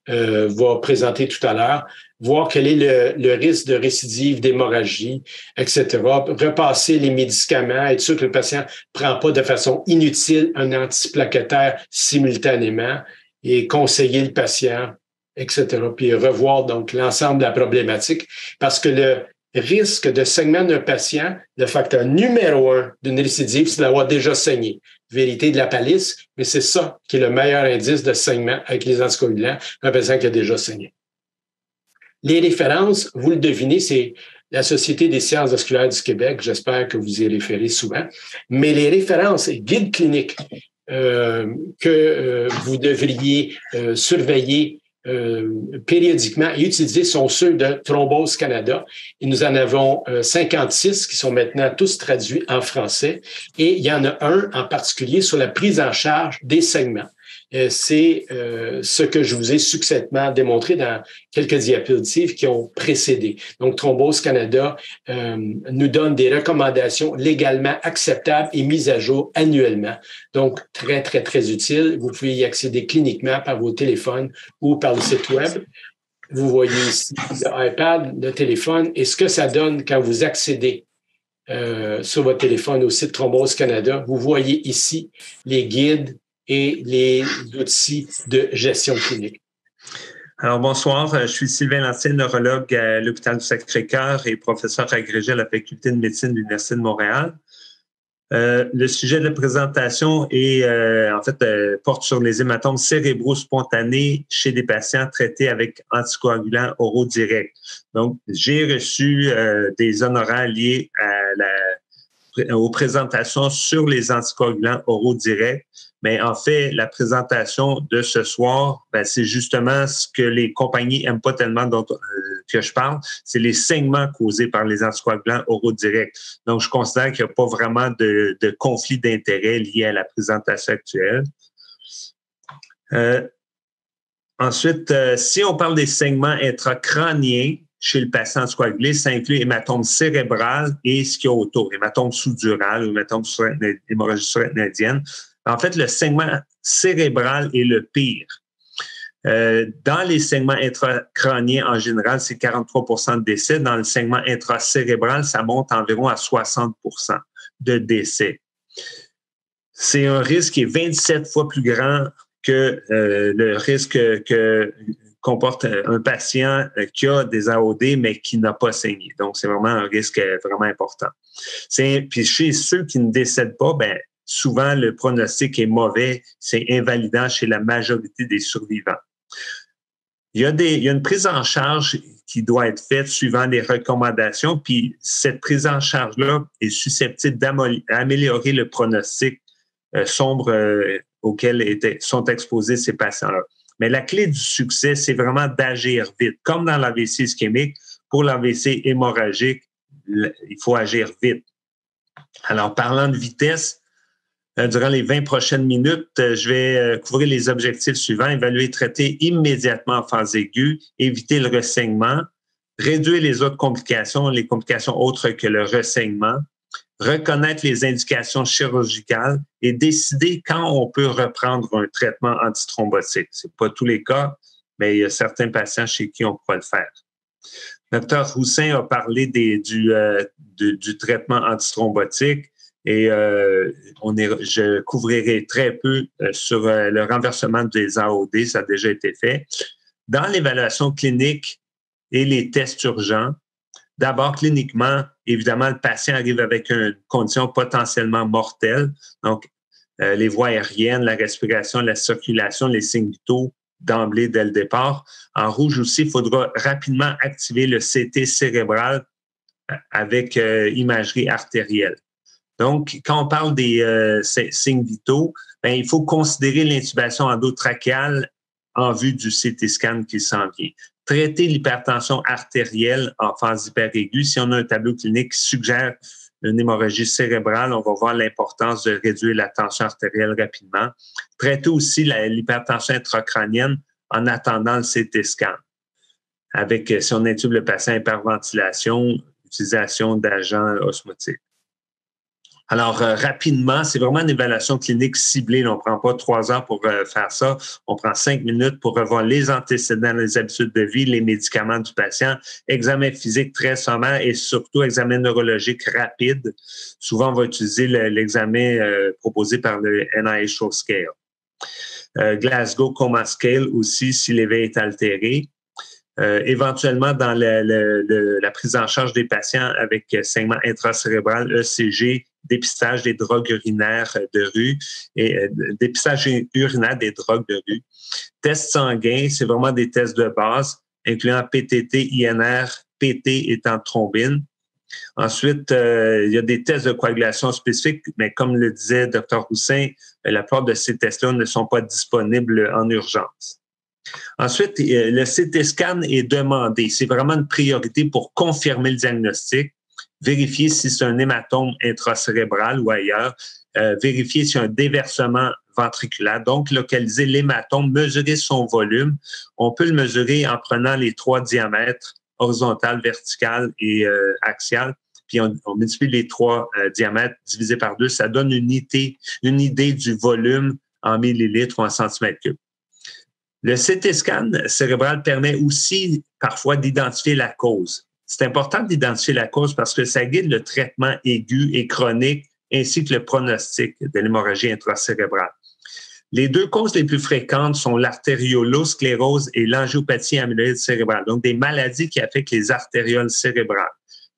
va présenter tout à l'heure. Voir quel est le risque de récidive d'hémorragie, etc. Repasser les médicaments, être sûr que le patient ne prend pas de façon inutile un antiplaquettaire simultanément et conseiller le patient, etc. Puis revoir donc l'ensemble de la problématique parce que le risque de saignement d'un patient, le facteur numéro 1 d'une récidive, c'est d'avoir déjà saigné. Vérité de la palisse, mais c'est ça qui est le meilleur indice de saignement avec les anticoagulants, un patient qui a déjà saigné. Les références, vous le devinez, c'est la Société des sciences vasculaires du Québec. J'espère que vous y référez souvent. Mais les références et guides cliniques que vous devriez surveiller périodiquement et utiliser sont ceux de Thrombose Canada. Et nous en avons 56 qui sont maintenant tous traduits en français. Et il y en a un en particulier sur la prise en charge des saignements. C'est ce que je vous ai succinctement démontré dans quelques diapositives qui ont précédé. Donc, Thrombose Canada nous donne des recommandations légalement acceptables et mises à jour annuellement. Donc, très, très, très utile. Vous pouvez y accéder cliniquement par vos téléphones ou par le site web. Vous voyez ici l'iPad, le téléphone, et ce que ça donne quand vous accédez sur votre téléphone au site Thrombose Canada. Vous voyez ici les guides et les outils de gestion clinique. Alors, bonsoir. Je suis Sylvain Lantier, neurologue à l'Hôpital du Sacré-Cœur et professeur agrégé à la Faculté de médecine de l'Université de Montréal. Le sujet de la présentation est, porte sur les hématomes cérébraux spontanés chez des patients traités avec anticoagulants oraux directs. Donc, j'ai reçu des honoraires liés aux présentations sur les anticoagulants oraux directs. Mais en fait, la présentation de ce soir, c'est justement ce que les compagnies n'aiment pas tellement que je parle, c'est les saignements causés par les anticoagulants oraux directs. Donc, je considère qu'il n'y a pas vraiment de conflit d'intérêt lié à la présentation actuelle. Ensuite, si on parle des saignements intracrâniens chez le patient anticoagulé, ça inclut hématome cérébral et ce qu'il y a autour, hématome sous-dural ou hématome hémorragie surrénalienne. En fait, le saignement cérébral est le pire. Dans les saignements intracrâniens, en général, c'est 43 % de décès. Dans le saignement intracérébral, ça monte environ à 60 % de décès. C'est un risque qui est 27 fois plus grand que le risque que comporte un patient qui a des AOD, mais qui n'a pas saigné. Donc, c'est vraiment un risque vraiment important. Puis chez ceux qui ne décèdent pas, souvent, le pronostic est mauvais, c'est invalidant chez la majorité des survivants. Il y a une prise en charge qui doit être faite suivant les recommandations, puis cette prise en charge-là est susceptible d'améliorer le pronostic sombre auquel sont exposés ces patients-là. Mais la clé du succès, c'est vraiment d'agir vite. Comme dans l'AVC ischémique, pour l'AVC hémorragique, il faut agir vite. Alors, parlant de vitesse, durant les 20 prochaines minutes, je vais couvrir les objectifs suivants. Évaluer et traiter immédiatement en phase aiguë, éviter le ressaignement, réduire les autres complications, les complications autres que le ressaignement, reconnaître les indications chirurgicales et décider quand on peut reprendre un traitement antithrombotique. Ce n'est pas tous les cas, mais il y a certains patients chez qui on pourra le faire. Dr Roussin a parlé du traitement antithrombotique. Et je couvrirai très peu sur le renversement des AOD, ça a déjà été fait. Dans l'évaluation clinique et les tests urgents, d'abord cliniquement, évidemment, le patient arrive avec une condition potentiellement mortelle, donc les voies aériennes, la respiration, la circulation, les signes vitaux d'emblée dès le départ. En rouge aussi, il faudra rapidement activer le CT cérébral avec imagerie artérielle. Donc, quand on parle des signes vitaux, ben, il faut considérer l'intubation endotrachéale en vue du CT scan qui s'en vient. Traiter l'hypertension artérielle en phase hyperaiguë. Si on a un tableau clinique qui suggère une hémorragie cérébrale, on va voir l'importance de réduire la tension artérielle rapidement. Traiter aussi l'hypertension intracrânienne en attendant le CT scan. Avec, si on intube le patient, hyperventilation, utilisation d'agents osmotiques. Alors, rapidement, c'est vraiment une évaluation clinique ciblée. On ne prend pas 3 heures pour faire ça. On prend 5 minutes pour revoir les antécédents, les habitudes de vie, les médicaments du patient, examen physique très sommaire et surtout examen neurologique rapide. Souvent, on va utiliser l'examen proposé par le NIH Scale. Glasgow Coma Scale aussi, si l'éveil est altéré. Éventuellement, dans la prise en charge des patients avec saignement intracérébral, ECG, dépistage des drogues urinaires de rue et dépistage urinaire des drogues de rue. Tests sanguins, c'est vraiment des tests de base, incluant PTT, INR, PT étant thrombine. Ensuite, il y a des tests de coagulation spécifiques, mais comme le disait Dr. Roussin, la plupart de ces tests-là ne sont pas disponibles en urgence. Ensuite, le CT scan est demandé. C'est vraiment une priorité pour confirmer le diagnostic, vérifier si c'est un hématome intracérébral ou ailleurs, vérifier s'il y a un déversement ventriculaire, donc localiser l'hématome, mesurer son volume. On peut le mesurer en prenant les 3 diamètres, horizontal, vertical et axial, puis on multiplie les 3 diamètres divisé par 2, ça donne une idée du volume en millilitres ou en centimètres cubes. Le CT scan cérébral permet aussi parfois d'identifier la cause. C'est important d'identifier la cause parce que ça guide le traitement aigu et chronique ainsi que le pronostic de l'hémorragie intracérébrale. Les 2 causes les plus fréquentes sont l'artériolosclérose et l'angiopathie amyloïde cérébrale, donc des maladies qui affectent les artérioles cérébrales.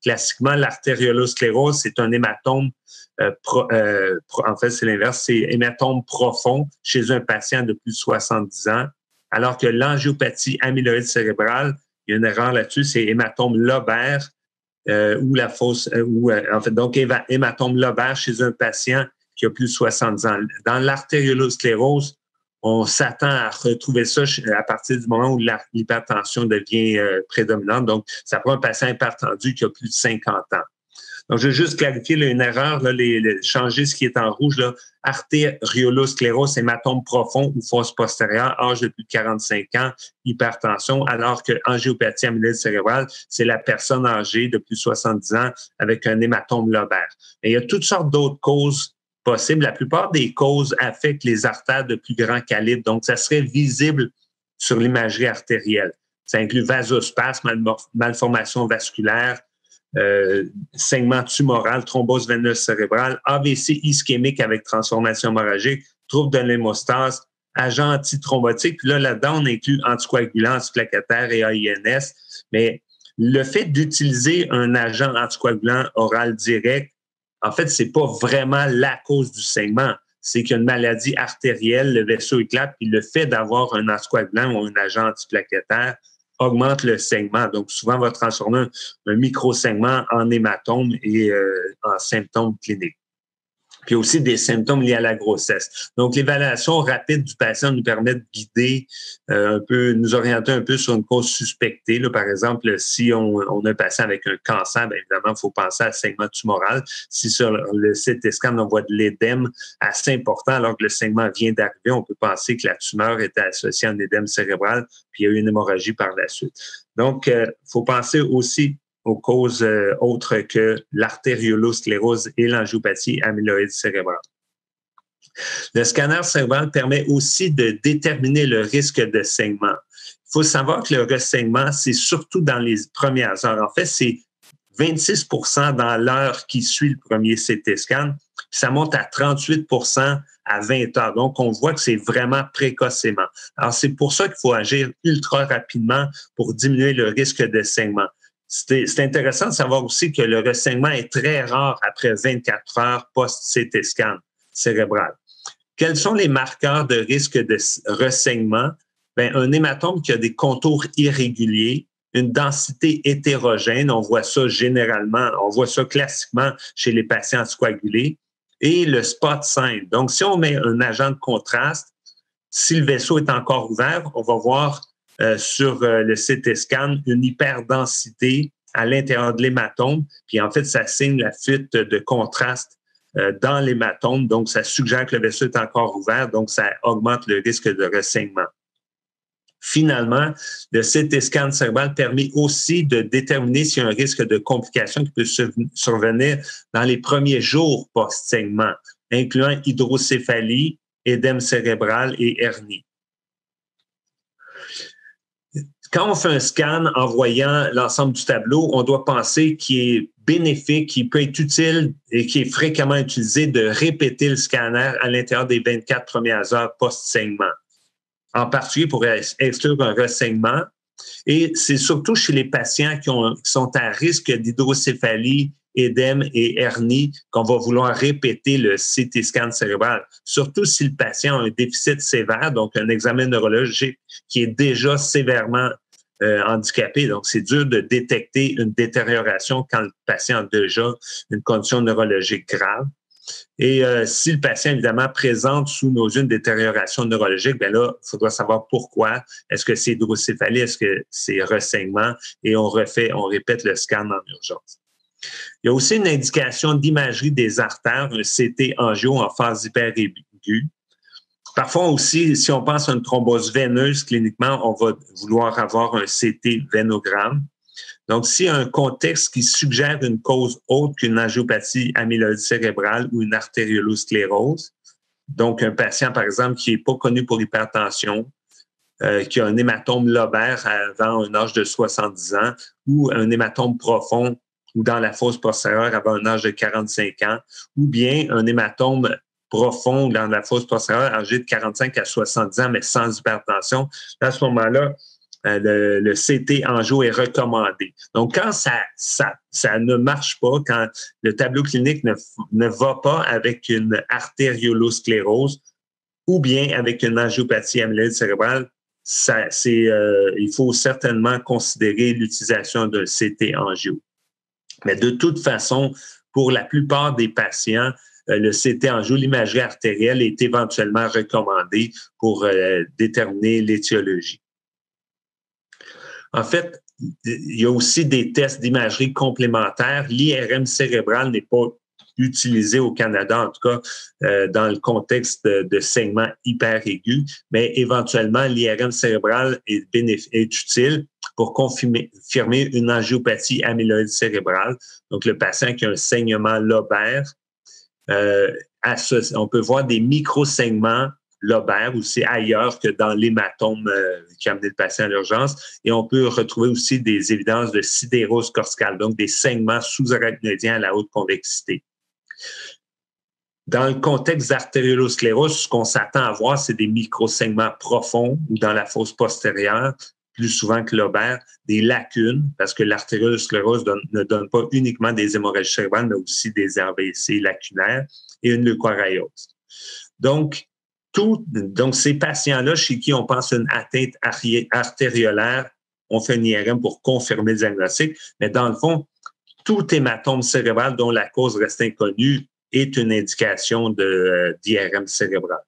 Classiquement, l'artériolosclérose, c'est un hématome, en fait, c'est l'inverse, c'est hématome profond chez un patient de plus de 70 ans, alors que l'angiopathie amyloïde cérébrale, il y a une erreur là-dessus, c'est hématome lobaire ou la fausse, donc hématome lobaire chez un patient qui a plus de 70 ans. Dans l'artériolosclérose, on s'attend à retrouver ça à partir du moment où l'hypertension devient prédominante. Donc, ça prend un patient hypertendu qui a plus de 50 ans. Donc, je vais juste clarifier là, une erreur, là, changer ce qui est en rouge. Là, artériolosclérose, hématome profond ou fosse postérieure, âge de plus de 45 ans, hypertension, alors que angiopathie amyloïde cérébrale, c'est la personne âgée de plus de 70 ans avec un hématome lobaire. Et il y a toutes sortes d'autres causes possibles. La plupart des causes affectent les artères de plus grand calibre, donc ça serait visible sur l'imagerie artérielle. Ça inclut vasospasme, malformation vasculaire, saignement tumoral, thrombose veineuse cérébrale, AVC ischémique avec transformation hémorragique, trouble de l'hémostase, agent antithrombotique. Puis là-dedans, on inclut anticoagulants, antiplaquettaires et AINS. Mais le fait d'utiliser un agent anticoagulant oral direct, en fait, c'est pas vraiment la cause du saignement. C'est qu'il y a une maladie artérielle, le vaisseau éclate, puis le fait d'avoir un anticoagulant ou un agent antiplaquettaire augmente le saignement. Donc, souvent, on va transformer un micro-saignement en hématome et en symptômes cliniques. Puis aussi des symptômes liés à la grossesse. Donc, l'évaluation rapide du patient nous permet de guider un peu, nous orienter un peu sur une cause suspectée. Là, par exemple, si on a un patient avec un cancer, bien évidemment, il faut penser à saignement tumoral. Si sur le CT scan, on voit de l'édème assez important alors que le saignement vient d'arriver, on peut penser que la tumeur était associée à un édème cérébral, puis il y a eu une hémorragie par la suite. Donc, il faut penser aussi aux causes autres que l'artériolosclérose et l'angiopathie amyloïde cérébrale. Le scanner cérébral permet aussi de déterminer le risque de saignement. Il faut savoir que le ressaignement, c'est surtout dans les premières heures. En fait, c'est 26 % dans l'heure qui suit le premier CT scan, puis ça monte à 38 % à 20 heures. Donc, on voit que c'est vraiment précocement. Alors, c'est pour ça qu'il faut agir ultra rapidement pour diminuer le risque de saignement. C'est intéressant de savoir aussi que le ressaignement est très rare après 24 heures post-CT scan cérébral. Quels sont les marqueurs de risque de ressaignement? Bien, un hématome qui a des contours irréguliers, une densité hétérogène, on voit ça généralement, on voit ça classiquement chez les patients anticoagulés, et le spot simple. Donc, si on met un agent de contraste, si le vaisseau est encore ouvert, on va voir sur le CT scan une hyperdensité à l'intérieur de l'hématome, puis en fait, ça signe la fuite de contraste dans l'hématome, donc ça suggère que le vaisseau est encore ouvert, donc ça augmente le risque de ressaignement. Finalement, le CT scan cérébral permet aussi de déterminer s'il y a un risque de complications qui peut survenir dans les premiers jours post-saignement, incluant hydrocéphalie, édème cérébral et hernie. Quand on fait un scan en voyant l'ensemble du tableau, on doit penser qu'il est bénéfique, qu'il peut être utile et qui est fréquemment utilisé de répéter le scanner à l'intérieur des 24 premières heures post-saignement, en particulier pour exclure un ressaignement. Et c'est surtout chez les patients qui sont à risque d'hydrocéphalie, édème et hernie qu'on va vouloir répéter le CT scan cérébral, surtout si le patient a un déficit sévère, donc un examen neurologique qui est déjà sévèrement handicapé. Donc, c'est dur de détecter une détérioration quand le patient a déjà une condition neurologique grave. Et si le patient, évidemment, présente sous nos yeux une détérioration neurologique, bien là, il faudra savoir pourquoi. Est-ce que c'est hydrocéphalie? Est-ce que c'est ressaignement? Et on répète le scan en urgence. Il y a aussi une indication d'imagerie des artères, un CT angio en phase hyperaiguë. Parfois aussi, si on pense à une thrombose veineuse, cliniquement, on va vouloir avoir un CT vénogramme. Donc, s'il y a un contexte qui suggère une cause autre qu'une angiopathie amyloïde cérébrale ou une artériolosclérose, donc un patient, par exemple, qui n'est pas connu pour l'hypertension, qui a un hématome lobaire avant un âge de 70 ans ou un hématome profond ou dans la fosse postérieure avant un âge de 45 ans, ou bien un hématome profond dans la fosse postérieure âgé de 45 à 70 ans, mais sans hypertension, à ce moment-là, le CT angio est recommandé. Donc, quand ça ne marche pas, quand le tableau clinique ne va pas avec une artériolosclérose ou bien avec une angiopathie amyloïde cérébrale, il faut certainement considérer l'utilisation d'un CT angio. Mais de toute façon, pour la plupart des patients, le CT angio, l'imagerie artérielle, est éventuellement recommandée pour déterminer l'étiologie. En fait, il y a aussi des tests d'imagerie complémentaires. L'IRM cérébral n'est pas utilisé au Canada, en tout cas dans le contexte de saignement hyperaigu, mais éventuellement, l'IRM cérébral est utile pour confirmer une angiopathie amyloïde cérébrale. Donc, le patient qui a un saignement lobaire, on peut voir des micro-saignements lobaire ou c'est ailleurs que dans l'hématome qui a amené le patient à l'urgence. Et on peut retrouver aussi des évidences de sidérose corticale, donc des saignements sous-arachnoïdiens à la haute convexité. Dans le contexte d'artériolosclérose, ce qu'on s'attend à voir, c'est des micro-saignements profonds ou dans la fosse postérieure, plus souvent que lobaire, des lacunes, parce que l'artériolosclérose ne donne pas uniquement des hémorragies cérébrales, mais aussi des RVC lacunaires et une leucorayose. Donc, ces patients-là, chez qui on pense à une atteinte artériolaire, on fait une IRM pour confirmer le diagnostic. Mais dans le fond, tout hématome cérébral dont la cause reste inconnue est une indication d'IRM cérébral.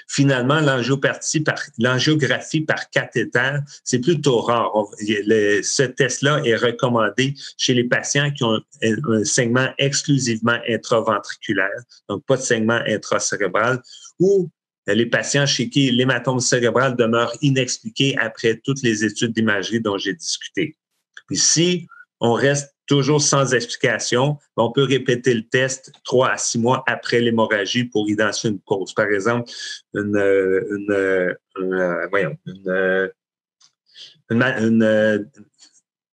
Finalement, l'angiographie par cathéter, c'est plutôt rare. Ce test-là est recommandé chez les patients qui ont un saignement exclusivement intraventriculaire, donc pas de saignement intracérébral, ou les patients chez qui l'hématome cérébral demeure inexpliqué après toutes les études d'imagerie dont j'ai discuté. Puis si on reste toujours sans explication, on peut répéter le test 3 à 6 mois après l'hémorragie pour identifier une cause. Par exemple, une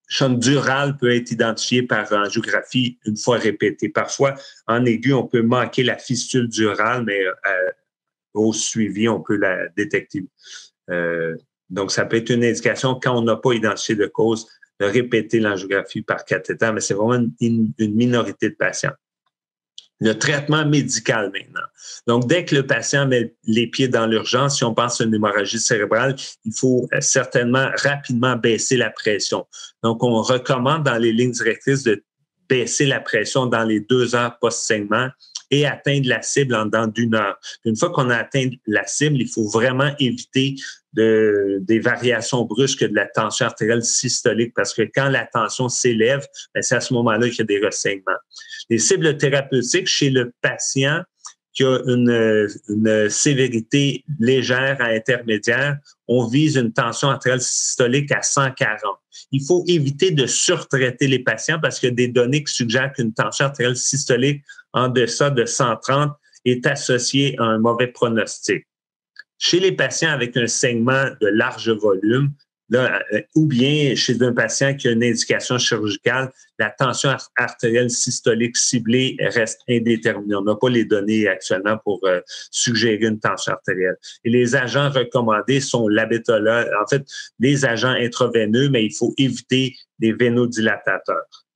chaîne durale peut être identifiée par angiographie une fois répétée. Parfois, en aigu, on peut manquer la fistule durale, mais au suivi, on peut la détecter. Donc, ça peut être une indication quand on n'a pas identifié de cause de répéter l'angiographie par cathéter, mais c'est vraiment une minorité de patients. Le traitement médical maintenant. Donc, dès que le patient met les pieds dans l'urgence, si on pense à une hémorragie cérébrale, il faut certainement rapidement baisser la pression. Donc, on recommande dans les lignes directrices de baisser la pression dans les 2 heures post-saignement et atteindre la cible en dedans d'1 heure. Une fois qu'on a atteint la cible, il faut vraiment éviter des variations brusques de la tension artérielle systolique parce que quand la tension s'élève, c'est à ce moment-là qu'il y a des ressaignements. Les cibles thérapeutiques chez le patient qui a une sévérité légère à intermédiaire, on vise une tension artérielle systolique à 140. Il faut éviter de surtraiter les patients parce qu'il y a des données qui suggèrent qu'une tension artérielle systolique en deçà de 130 est associée à un mauvais pronostic. Chez les patients avec un saignement de large volume, là, ou bien chez un patient qui a une indication chirurgicale, la tension artérielle systolique ciblée reste indéterminée. On n'a pas les données actuellement pour suggérer une tension artérielle. Et les agents recommandés sont l'abétolol, en fait, les agents intraveineux, mais il faut éviter les vénodilatateurs.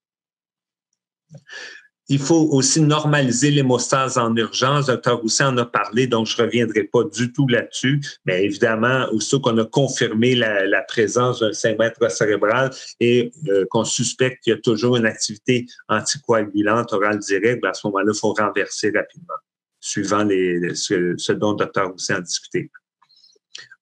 Il faut aussi normaliser l'hémostase en urgence. Dr. Rousset en a parlé, donc je ne reviendrai pas du tout là-dessus. Mais évidemment, aussitôt qu'on a confirmé la présence d'un saignement intracérébral et qu'on suspecte qu'il y a toujours une activité anticoagulante orale directe, à ce moment-là, il faut renverser rapidement, suivant ce dont Dr. Rousset a discuté.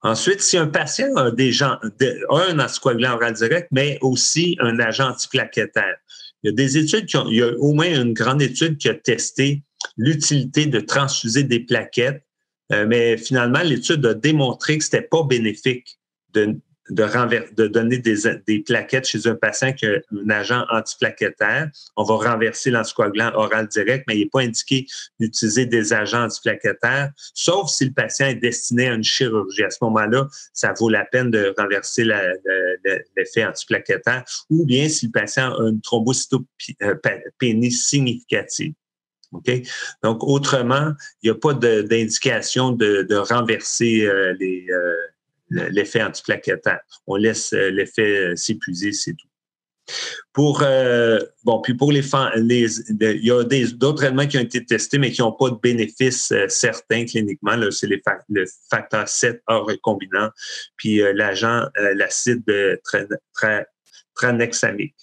Ensuite, si un patient a un anticoagulant oral direct, mais aussi un agent antiplaquettaire, il y a des études il y a au moins une grande étude qui a testé l'utilité de transfuser des plaquettes, mais finalement, l'étude a démontré que c'était pas bénéfique de donner des plaquettes chez un patient qui a un agent antiplaquettaire. On va renverser l'anticoagulant oral direct, mais il n'est pas indiqué d'utiliser des agents antiplaquettaires, sauf si le patient est destiné à une chirurgie. À ce moment-là, ça vaut la peine de renverser l'effet antiplaquettaire, ou bien si le patient a une thrombocytopénie significative. Okay? Donc, autrement, il n'y a pas d'indication de renverser l'effet antiplaquettaire. On laisse l'effet s'épuiser, c'est tout. Puis pour il y a d'autres traitements qui ont été testés, mais qui n'ont pas de bénéfices certains cliniquement. Là, c'est le facteur 7A recombinant, puis l'acide tranexamique.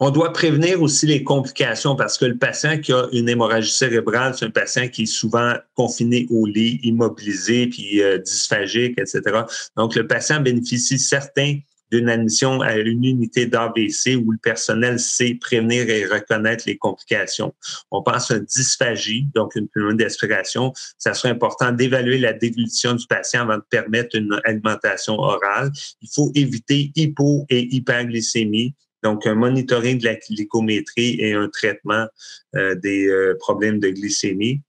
On doit prévenir aussi les complications parce que le patient qui a une hémorragie cérébrale, c'est un patient qui est souvent confiné au lit, immobilisé, puis dysphagique, etc. Donc, le patient bénéficie certain d'une admission à une unité d'AVC où le personnel sait prévenir et reconnaître les complications. On pense à une dysphagie, donc une pneumonie d'aspiration. Ça serait important d'évaluer la déglutition du patient avant de permettre une alimentation orale. Il faut éviter hypo- et hyperglycémie. Donc, un monitoring de la glycométrie et un traitement des problèmes de glycémie.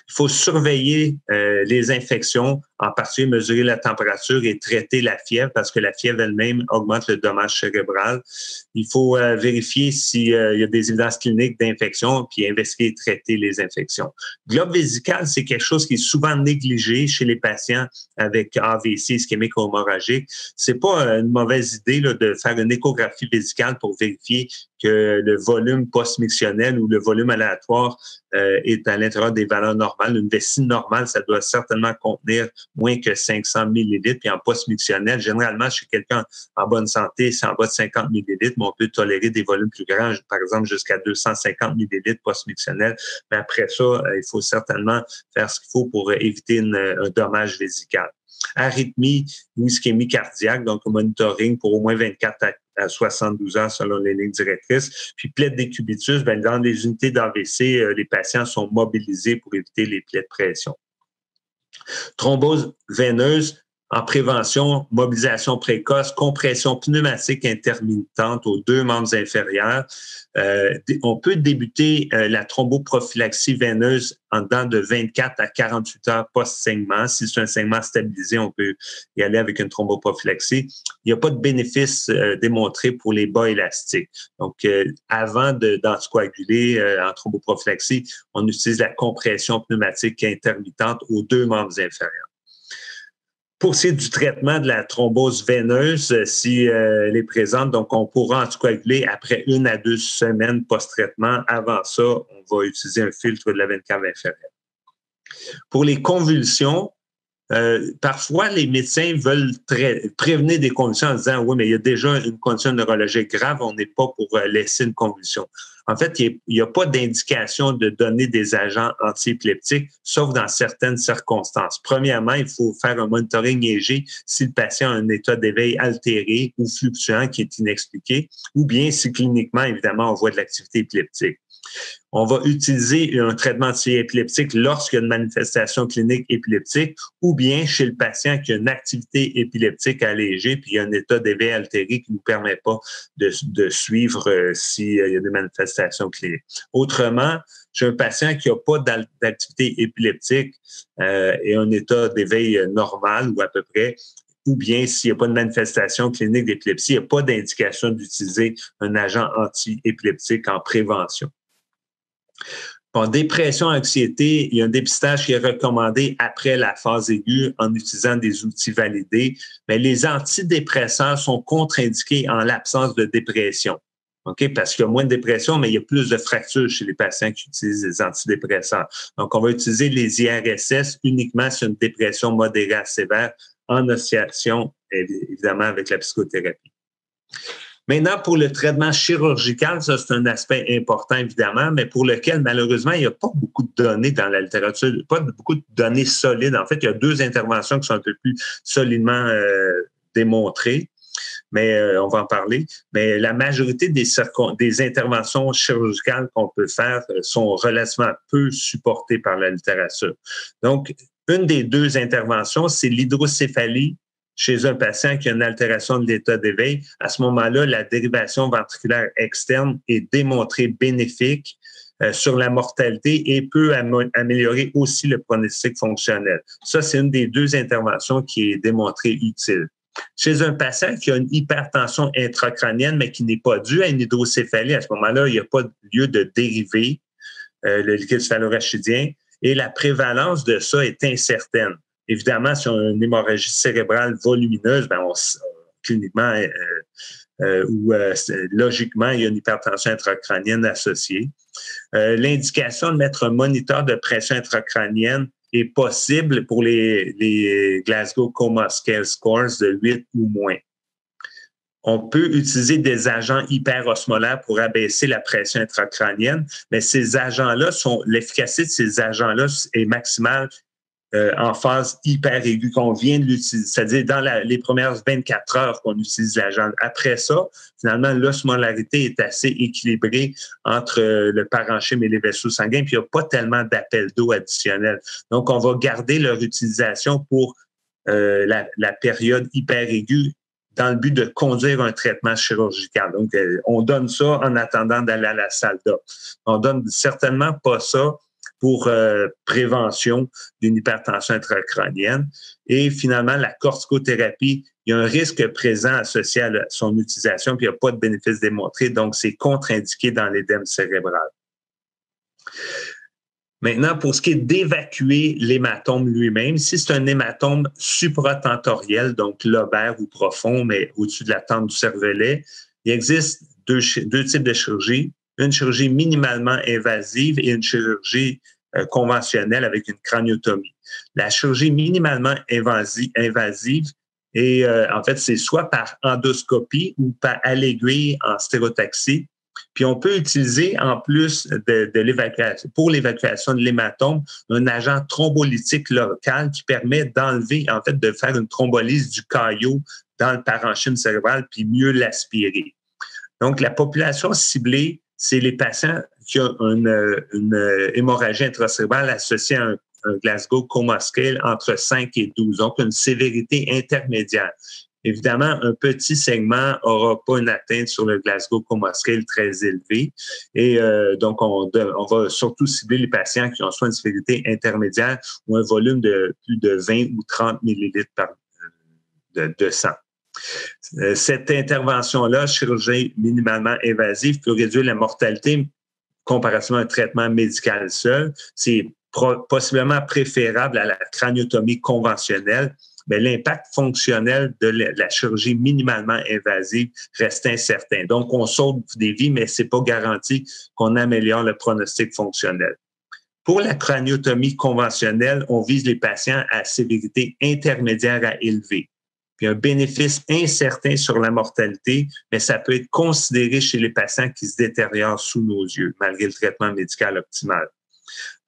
Il faut surveiller les infections, en particulier mesurer la température et traiter la fièvre parce que la fièvre elle-même augmente le dommage cérébral. Il faut vérifier s'il y a des évidences cliniques d'infection puis investiguer et traiter les infections. Globe vésical, c'est quelque chose qui est souvent négligé chez les patients avec AVC ischémique ou hémorragique. C'est pas une mauvaise idée là, de faire une échographie vésicale pour vérifier que le volume post-mictionnel ou le volume aléatoire est à l'intérieur des valeurs normales. Une vessie normale, ça doit certainement contenir moins que 500 millilitres. Puis en post-mictionnel, généralement, chez quelqu'un en bonne santé, c'est en bas de 50 millilitres, mais on peut tolérer des volumes plus grands, par exemple jusqu'à 250 millilitres post-mictionnel. Mais après ça, il faut certainement faire ce qu'il faut pour éviter un dommage vésical. Arythmie ou ischémie cardiaque, donc monitoring pour au moins 24 à 72 heures selon les lignes directrices. Puis plaies de décubitus, dans les unités d'AVC, les patients sont mobilisés pour éviter les plaies de pression. Thrombose veineuse, en prévention, mobilisation précoce, compression pneumatique intermittente aux 2 membres inférieurs. On peut débuter la thromboprophylaxie veineuse en dedans de 24 à 48 heures post-saignement. Si c'est un saignement stabilisé, on peut y aller avec une thromboprophylaxie. Il n'y a pas de bénéfice démontré pour les bas élastiques. Donc, avant d'anticoaguler en thromboprophylaxie, on utilise la compression pneumatique intermittente aux 2 membres inférieurs. Pour ce qui est du traitement de la thrombose veineuse, si elle est présente, donc on pourra anticoaguler après 1 à 2 semaines post-traitement. Avant ça, on va utiliser un filtre de la veine cave inférieure. Pour les convulsions, parfois, les médecins veulent prévenir des convulsions en disant « Oui, mais il y a déjà une condition neurologique grave, on n'est pas pour laisser une convulsion. » En fait, il n'y a pas d'indication de donner des agents antiépileptiques, sauf dans certaines circonstances. Premièrement, il faut faire un monitoring EEG si le patient a un état d'éveil altéré ou fluctuant qui est inexpliqué, ou bien si cliniquement, évidemment, on voit de l'activité épileptique. On va utiliser un traitement anti-épileptique lorsqu'il y a une manifestation clinique épileptique ou bien chez le patient qui a une activité épileptique allégée puis il y a un état d'éveil altéré qui ne nous permet pas de suivre s'il y a des manifestations cliniques. Autrement, chez un patient qui n'a pas d'activité épileptique et un état d'éveil normal ou à peu près, ou bien s'il n'y a pas de manifestation clinique d'épilepsie, il n'y a pas d'indication d'utiliser un agent anti-épileptique en prévention. En dépression, anxiété, il y a un dépistage qui est recommandé après la phase aiguë en utilisant des outils validés, mais les antidépresseurs sont contre-indiqués en l'absence de dépression. Okay? Parce qu'il y a moins de dépression, mais il y a plus de fractures chez les patients qui utilisent les antidépresseurs. Donc, on va utiliser les IRSS uniquement sur une dépression modérée à sévère en association, évidemment, avec la psychothérapie. Maintenant, pour le traitement chirurgical, ça, c'est un aspect important, évidemment, mais pour lequel, malheureusement, il n'y a pas beaucoup de données dans la littérature, pas beaucoup de données solides. En fait, il y a 2 interventions qui sont un peu plus solidement démontrées, mais on va en parler. Mais la majorité des interventions chirurgicales qu'on peut faire sont relativement peu supportées par la littérature. Donc, une des 2 interventions, c'est l'hydrocéphalie chez un patient qui a une altération de l'état d'éveil. À ce moment-là, la dérivation ventriculaire externe est démontrée bénéfique sur la mortalité et peut améliorer aussi le pronostic fonctionnel. Ça, c'est une des 2 interventions qui est démontrée utile. Chez un patient qui a une hypertension intracrânienne, mais qui n'est pas due à une hydrocéphalie, à ce moment-là, il n'y a pas lieu de dériver le liquide céphalorachidien et la prévalence de ça est incertaine. Évidemment, si on a une hémorragie cérébrale volumineuse, cliniquement ou logiquement, il y a une hypertension intracrânienne associée. L'indication de mettre un moniteur de pression intracrânienne est possible pour les Glasgow Coma Scale Scores de 8 ou moins. On peut utiliser des agents hyperosmolaires pour abaisser la pression intracrânienne, mais ces agents-là l'efficacité de ces agents-là est maximale en phase hyper aiguë qu'on vient de l'utiliser, c'est-à-dire dans les premières 24 heures qu'on utilise l'agent. Après ça, finalement, l'osmolarité est assez équilibrée entre le parenchyme et les vaisseaux sanguins, puis il n'y a pas tellement d'appel d'eau additionnel. Donc, on va garder leur utilisation pour la période hyper aiguë dans le but de conduire un traitement chirurgical. Donc, on donne ça en attendant d'aller à la salle d'op. On donne certainement pas ça pour prévention d'une hypertension intracrânienne. Et finalement, la corticothérapie, il y a un risque présent associé à son utilisation, puis il n'y a pas de bénéfice démontré, donc c'est contre-indiqué dans l'édème cérébral. Maintenant, pour ce qui est d'évacuer l'hématome lui-même, si c'est un hématome supratentoriel, donc lobaire ou profond, mais au-dessus de la tente du cervelet, il existe deux types de chirurgie. Une chirurgie minimalement invasive et une chirurgie conventionnelle avec une craniotomie. La chirurgie minimalement invasive, et en fait, c'est soit par endoscopie ou par à l'aiguille en stérotaxie. Puis on peut utiliser, en plus de l'évacuation, pour l'évacuation de l'hématome, un agent thrombolytique local qui permet d'enlever, en fait, de faire une thrombolyse du caillot dans le parenchyme cérébral puis mieux l'aspirer. Donc, la population ciblée, c'est les patients qui ont une hémorragie intracérébrale associée à un Glasgow Coma Scale entre 5 et 12, donc une sévérité intermédiaire. Évidemment, un petit segment n'aura pas une atteinte sur le Glasgow Coma Scale très élevée. Et donc, on va surtout cibler les patients qui ont soit une sévérité intermédiaire ou un volume de plus de 20 ou 30 millilitres de sang. Cette intervention-là, chirurgie minimalement invasive, peut réduire la mortalité comparativement à un traitement médical seul. C'est possiblement préférable à la craniotomie conventionnelle, mais l'impact fonctionnel de la chirurgie minimalement invasive reste incertain. Donc, on sauve des vies, mais c'est pas garanti qu'on améliore le pronostic fonctionnel. Pour la craniotomie conventionnelle, on vise les patients à sévérité intermédiaire à élevée. Puis un bénéfice incertain sur la mortalité, mais ça peut être considéré chez les patients qui se détériorent sous nos yeux, malgré le traitement médical optimal.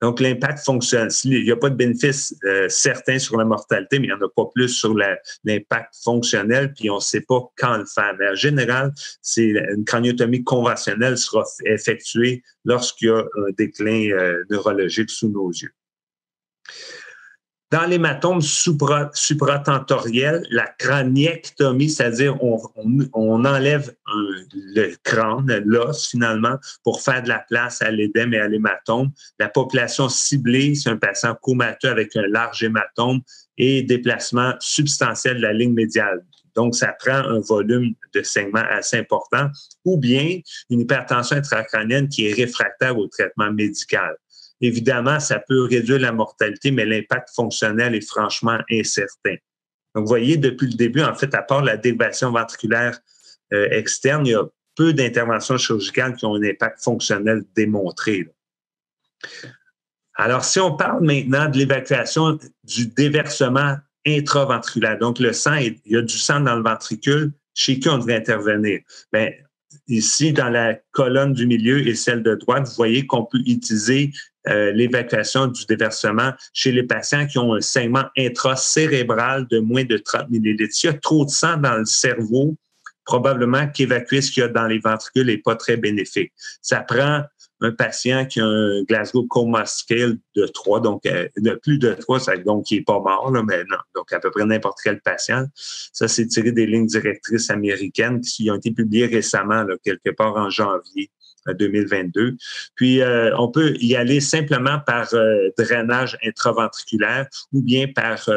Donc, l'impact fonctionnel, il n'y a pas de bénéfice certain sur la mortalité, mais il n'y en a pas plus sur l'impact fonctionnel, puis on ne sait pas quand le faire. Mais en général, une craniotomie conventionnelle sera effectuée lorsqu'il y a un déclin neurologique sous nos yeux. Dans l'hématome supratentoriel, la craniectomie, c'est-à-dire on enlève le crâne, l'os finalement, pour faire de la place à l'édème et à l'hématome. La population ciblée, c'est un patient comateux avec un large hématome et déplacement substantiel de la ligne médiale. Donc, ça prend un volume de saignement assez important, ou bien une hypertension intracrânienne qui est réfractaire au traitement médical. Évidemment, ça peut réduire la mortalité, mais l'impact fonctionnel est franchement incertain. Donc, vous voyez, depuis le début, en fait, à part la dérivation ventriculaire externe, il y a peu d'interventions chirurgicales qui ont un impact fonctionnel démontré. Alors, si on parle maintenant de l'évacuation du déversement intraventriculaire, donc le sang, il y a du sang dans le ventricule, chez qui on devrait intervenir? Bien, ici, dans la colonne du milieu et celle de droite, vous voyez qu'on peut utiliser l'évacuation du déversement chez les patients qui ont un saignement intracérébral de moins de 30 millilitres. S'il y a trop de sang dans le cerveau, probablement qu'évacuer ce qu'il y a dans les ventricules n'est pas très bénéfique. Ça prend un patient qui a un Glasgow Coma Scale de 3, donc de plus de 3, donc qui n'est pas mort, là, mais non, donc à peu près n'importe quel patient. Ça, c'est tiré des lignes directrices américaines qui ont été publiées récemment, là, quelque part en janvier 2022. Puis, on peut y aller simplement par drainage intraventriculaire ou bien par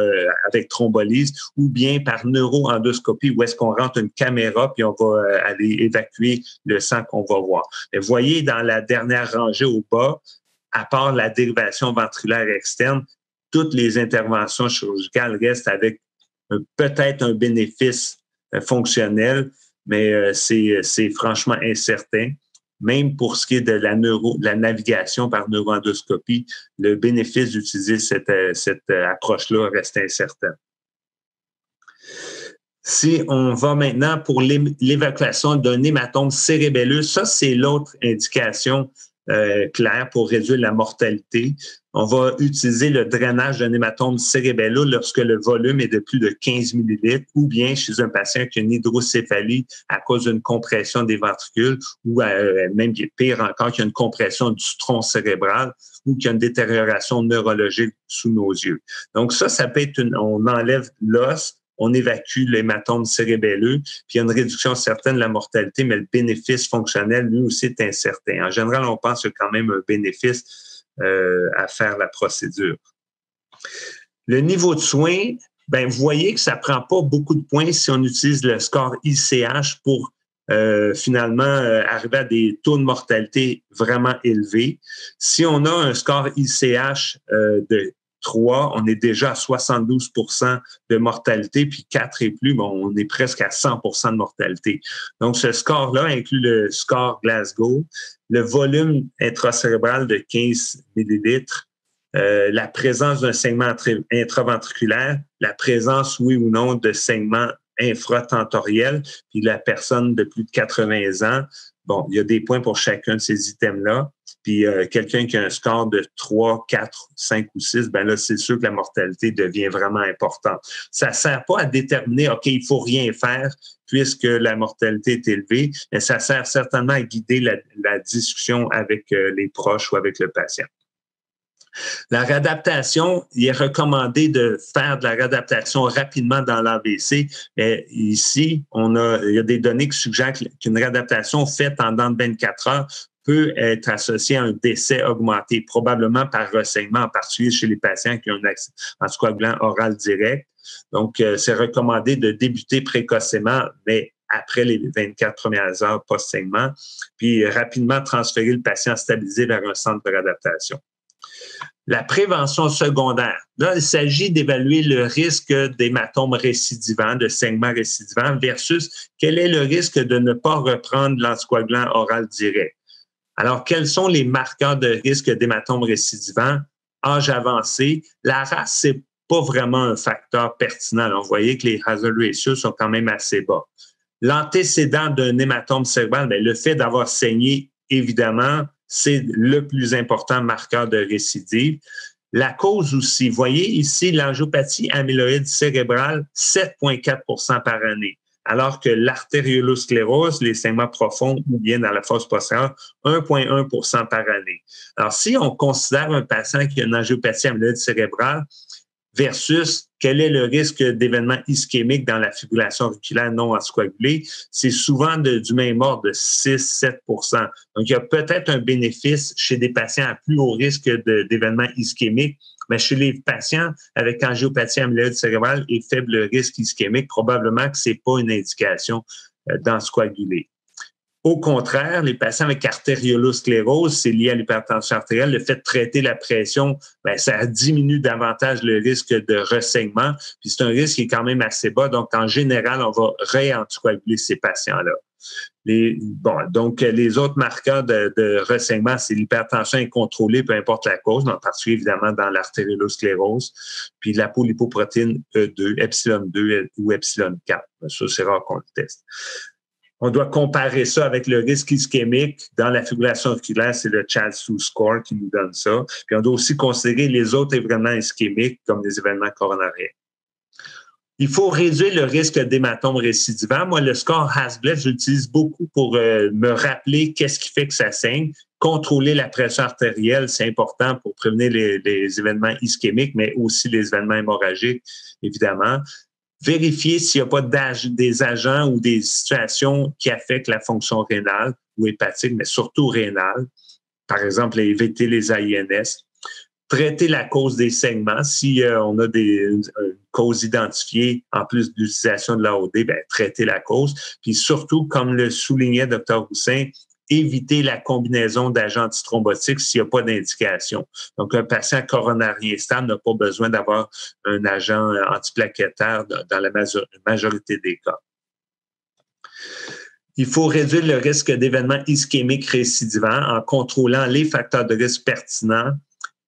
avec thrombolyse ou bien par neuroendoscopie où est-ce qu'on rentre une caméra puis on va aller évacuer le sang qu'on va voir. Et vous voyez, dans la dernière rangée au bas, à part la dérivation ventriculaire externe, toutes les interventions chirurgicales restent avec peut-être un bénéfice fonctionnel, mais c'est franchement incertain. Même pour ce qui est de la navigation par neuroendoscopie, le bénéfice d'utiliser cette approche-là reste incertain. Si on va maintenant pour l'évacuation d'un hématome cérébelleux, ça, c'est l'autre indication claire pour réduire la mortalité. On va utiliser le drainage d'un hématome cérébelleux lorsque le volume est de plus de 15 millilitres ou bien chez un patient qui a une hydrocéphalie à cause d'une compression des ventricules ou même pire encore, qui a une compression du tronc cérébral ou qui a une détérioration neurologique sous nos yeux. Donc ça peut être on enlève l'os, on évacue l'hématome cérébelleux, puis il y a une réduction certaine de la mortalité, mais le bénéfice fonctionnel, lui aussi, est incertain. En général, on pense qu'il y a quand même un bénéfice à faire la procédure. Le niveau de soins, ben vous voyez que ça prend pas beaucoup de points si on utilise le score ICH pour finalement arriver à des taux de mortalité vraiment élevés. Si on a un score ICH de 3, on est déjà à 72% de mortalité, puis 4 et plus, bon, on est presque à 100% de mortalité. Donc, ce score-là inclut le score Glasgow, le volume intracérébral de 15 millilitres, la présence d'un saignement intraventriculaire, la présence, oui ou non, de saignement infratentoriel, puis la personne de plus de 80 ans. Bon, il y a des points pour chacun de ces items-là. Puis quelqu'un qui a un score de 3, 4, 5 ou 6, ben là, c'est sûr que la mortalité devient vraiment importante. Ça ne sert pas à déterminer, OK, il ne faut rien faire puisque la mortalité est élevée, mais ça sert certainement à guider la discussion avec les proches ou avec le patient. La réadaptation, il est recommandé de faire de la réadaptation rapidement dans l'AVC. Mais ici, il y a des données qui suggèrent qu'une réadaptation faite en dedans de 24 heures peut être associée à un décès augmenté, probablement par ressaignement, en particulier chez les patients qui ont un anticoagulant oral direct. Donc, c'est recommandé de débuter précocement, mais après les 24 premières heures post-saignement, puis rapidement transférer le patient stabilisé vers un centre de réadaptation. La prévention secondaire. Là, il s'agit d'évaluer le risque d'hématome récidivant, de saignement récidivant versus quel est le risque de ne pas reprendre l'anticoagulant oral direct. Alors, quels sont les marqueurs de risque d'hématome récidivant? Âge avancé. La race, c'est pas vraiment un facteur pertinent. Alors, vous voyez que les hazard ratios sont quand même assez bas. L'antécédent d'un hématome cérébral, bien, le fait d'avoir saigné, évidemment, c'est le plus important marqueur de récidive. La cause aussi, vous voyez ici, l'angiopathie amyloïde cérébrale, 7,4 % par année, alors que l'artériolosclérose, les saignements profonds ou bien dans la fosse postérieure, 1,1 % par année. Alors, si on considère un patient qui a une angiopathie amyloïde cérébrale versus quel est le risque d'événements ischémiques dans la fibrillation auriculaire non anticoagulée, c'est souvent du même ordre de 6-7 %. Donc, il y a peut-être un bénéfice chez des patients à plus haut risque d'événements ischémiques, mais chez les patients avec angiopathie amyloïde cérébrale et faible risque ischémique, probablement que c'est pas une indication d'anticoaguler. Au contraire, les patients avec artériolosclérose, c'est lié à l'hypertension artérielle. Le fait de traiter la pression, bien, ça diminue davantage le risque de ressaignement. Puis c'est un risque qui est quand même assez bas. Donc, en général, on va réanticoaguler ces patients-là. Donc, les autres marqueurs de ressaignement, c'est l'hypertension incontrôlée, peu importe la cause, mais en particulier, évidemment, dans l'artériolosclérose, puis la polipoprotéine E2, epsilon 2 ou epsilon 4. Ça, c'est rare qu'on le teste. On doit comparer ça avec le risque ischémique. Dans la fibrillation auriculaire, c'est le CHA2DS2 score qui nous donne ça. Puis on doit aussi considérer les autres événements ischémiques comme des événements coronariens. Il faut réduire le risque d'hématome récidivant. Moi, le score Hasblet, j'utilise beaucoup pour me rappeler qu'est-ce qui fait que ça saigne. Contrôler la pression artérielle, c'est important pour prévenir les événements ischémiques, mais aussi les événements hémorragiques, évidemment. Vérifier s'il n'y a pas des agents ou des situations qui affectent la fonction rénale ou hépatique, mais surtout rénale. Par exemple, éviter les AINS. Traiter la cause des saignements. Si on a une cause identifiée, en plus de l'utilisation de l'AOD, bien, traiter la cause. Puis surtout, comme le soulignait Dr. Roussin, éviter la combinaison d'agents antithrombotiques s'il n'y a pas d'indication. Donc, un patient coronarien stable n'a pas besoin d'avoir un agent antiplaquettaire dans la majorité des cas. Il faut réduire le risque d'événements ischémiques récidivants en contrôlant les facteurs de risque pertinents,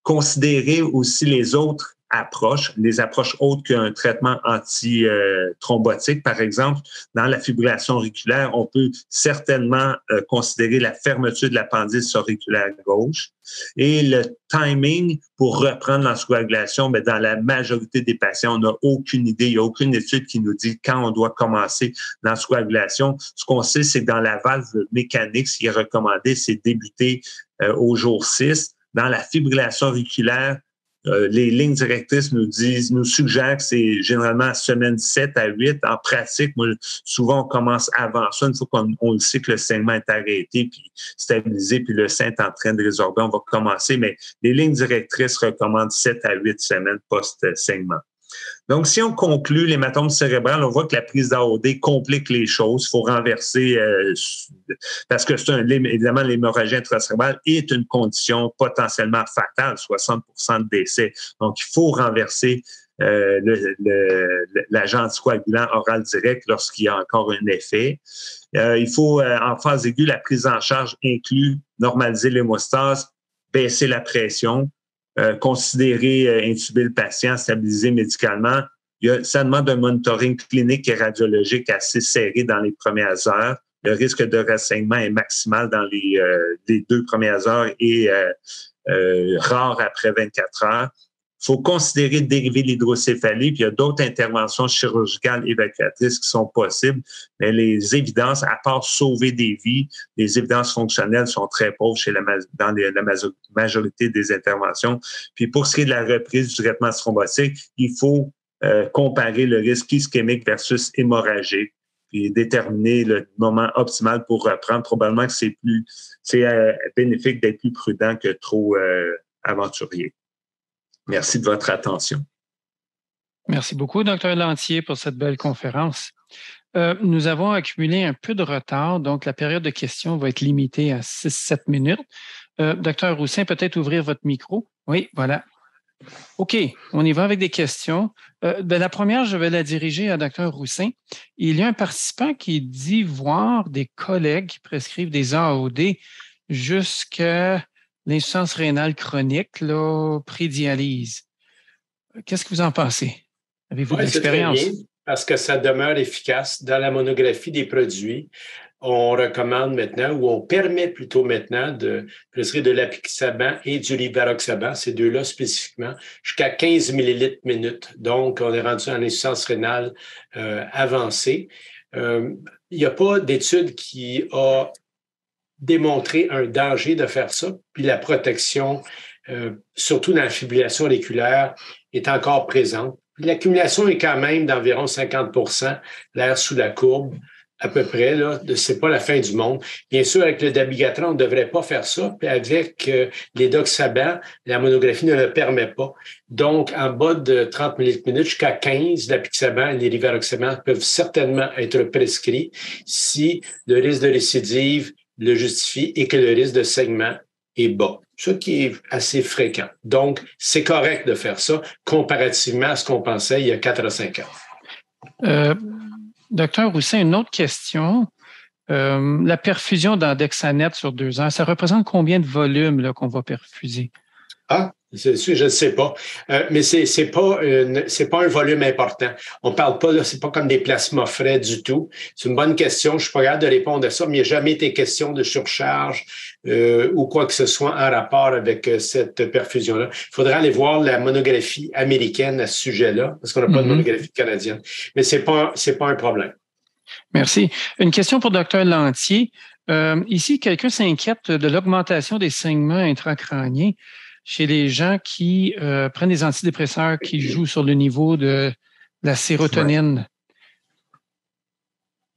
considérer aussi les autres approches, les approches autres qu'un traitement antithrombotique. Par exemple, dans la fibrillation auriculaire, on peut certainement considérer la fermeture de l'appendice auriculaire gauche et le timing pour reprendre l'anticoagulation. Mais dans la majorité des patients, on n'a aucune idée, il n'y a aucune étude qui nous dit quand on doit commencer l'anticoagulation. Ce qu'on sait, c'est que dans la valve mécanique, ce qui est recommandé, c'est débuter au jour 6. Dans la fibrillation auriculaire, les lignes directrices nous suggèrent que c'est généralement semaine 7 à 8. En pratique, moi, souvent, on commence avant ça. Une fois qu'on le sait que le saignement est arrêté, puis stabilisé, puis le sein est en train de résorber, on va commencer. Mais les lignes directrices recommandent 7 à 8 semaines post-saignement. Donc, si on conclut l'hématome cérébral, on voit que la prise d'AOD complique les choses. Il faut renverser, parce que évidemment, l'hémorragie intracérébrale est une condition potentiellement fatale, 60 % de décès. Donc, il faut renverser l'agent anticoagulant oral direct lorsqu'il y a encore un effet. Il faut, en phase aiguë, la prise en charge inclut normaliser l'hémostase, baisser la pression, considérer intuber le patient, stabiliser médicalement. Ça demande un monitoring clinique et radiologique assez serré dans les premières heures. Le risque de ressaignement est maximal dans les 2 premières heures et rare après 24 heures. Il faut considérer de dériver l'hydrocéphalie, puis il y a d'autres interventions chirurgicales évacuatrices qui sont possibles, mais les évidences, à part sauver des vies, les évidences fonctionnelles sont très pauvres dans la majorité des interventions. Puis pour ce qui est de la reprise du traitement thrombotique, il faut comparer le risque ischémique versus hémorragique, puis déterminer le moment optimal pour reprendre. Probablement que c'est bénéfique d'être plus prudent que trop aventurier. Merci de votre attention. Merci beaucoup, Dr. Lantier, pour cette belle conférence. Nous avons accumulé un peu de retard, donc la période de questions va être limitée à 6-7 minutes. Dr. Roussin, peut-être ouvrir votre micro Oui, voilà. OK, on y va avec des questions. La première, je vais la diriger à Dr. Roussin. Il y a un participant qui dit voir des collègues qui prescrivent des AOD jusqu'à l'insuffisance rénale chronique, là, pré-dialyse. Qu'est-ce que vous en pensez? Avez-vous de Oui, c'est très l'expérience? bien parce que ça demeure efficace. Dans la monographie des produits, on recommande maintenant, ou on permet plutôt maintenant de prescrire de l'apixaban et du rivaroxaban, ces deux-là spécifiquement, jusqu'à 15 millilitres minute. Donc, on est rendu en insuffisance rénale avancée. Il n'y a pas d'étude qui a démontré un danger de faire ça, puis la protection, surtout dans la fibrillation auriculaire, est encore présente. L'accumulation est quand même d'environ 50%, l'air sous la courbe, à peu près. C'est pas la fin du monde. Bien sûr, avec le dabigatran, on ne devrait pas faire ça. Puis avec les doxaban, la monographie ne le permet pas. Donc, en bas de 30 minutes jusqu'à 15, l'apixaban et les rivaroxaban peuvent certainement être prescrits si le risque de récidive le justifie et que le risque de saignement est bas, ce qui est assez fréquent. Donc, c'est correct de faire ça comparativement à ce qu'on pensait il y a 4 à 5 ans. Docteur Roussin, une autre question. La perfusion d'Andexanet sur 2 ans, ça représente combien de volume là, qu'on va perfuser? Ah, je ne sais pas. Mais c'est pas un volume important. On parle pas, là, c'est pas comme des plasmas frais du tout. C'est une bonne question. Je suis pas capable de répondre à ça, mais il n'y a jamais été question de surcharge ou quoi que ce soit en rapport avec cette perfusion-là. Il faudrait aller voir la monographie américaine à ce sujet-là, parce qu'on n'a pas de monographie canadienne. Mais c'est pas un problème. Merci. Une question pour Dr. Lantier. Ici, quelqu'un s'inquiète de l'augmentation des saignements intracrâniens chez les gens qui prennent des antidépresseurs qui jouent sur le niveau de la sérotonine.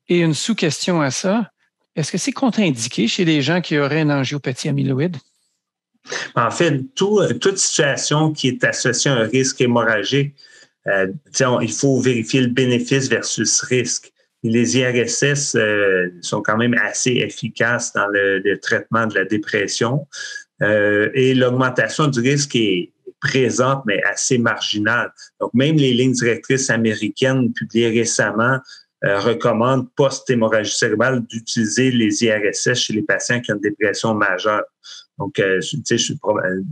Ouais. Et une sous-question à ça, est-ce que c'est contre-indiqué chez les gens qui auraient une angiopathie amyloïde? En fait, toute situation qui est associée à un risque hémorragique, il faut vérifier le bénéfice versus risque. Les IRSS sont quand même assez efficaces dans le traitement de la dépression. Et l'augmentation du risque est présente, mais assez marginale. Donc, même les lignes directrices américaines publiées récemment recommandent post-hémorragie cérébrale d'utiliser les IRSS chez les patients qui ont une dépression majeure. Donc,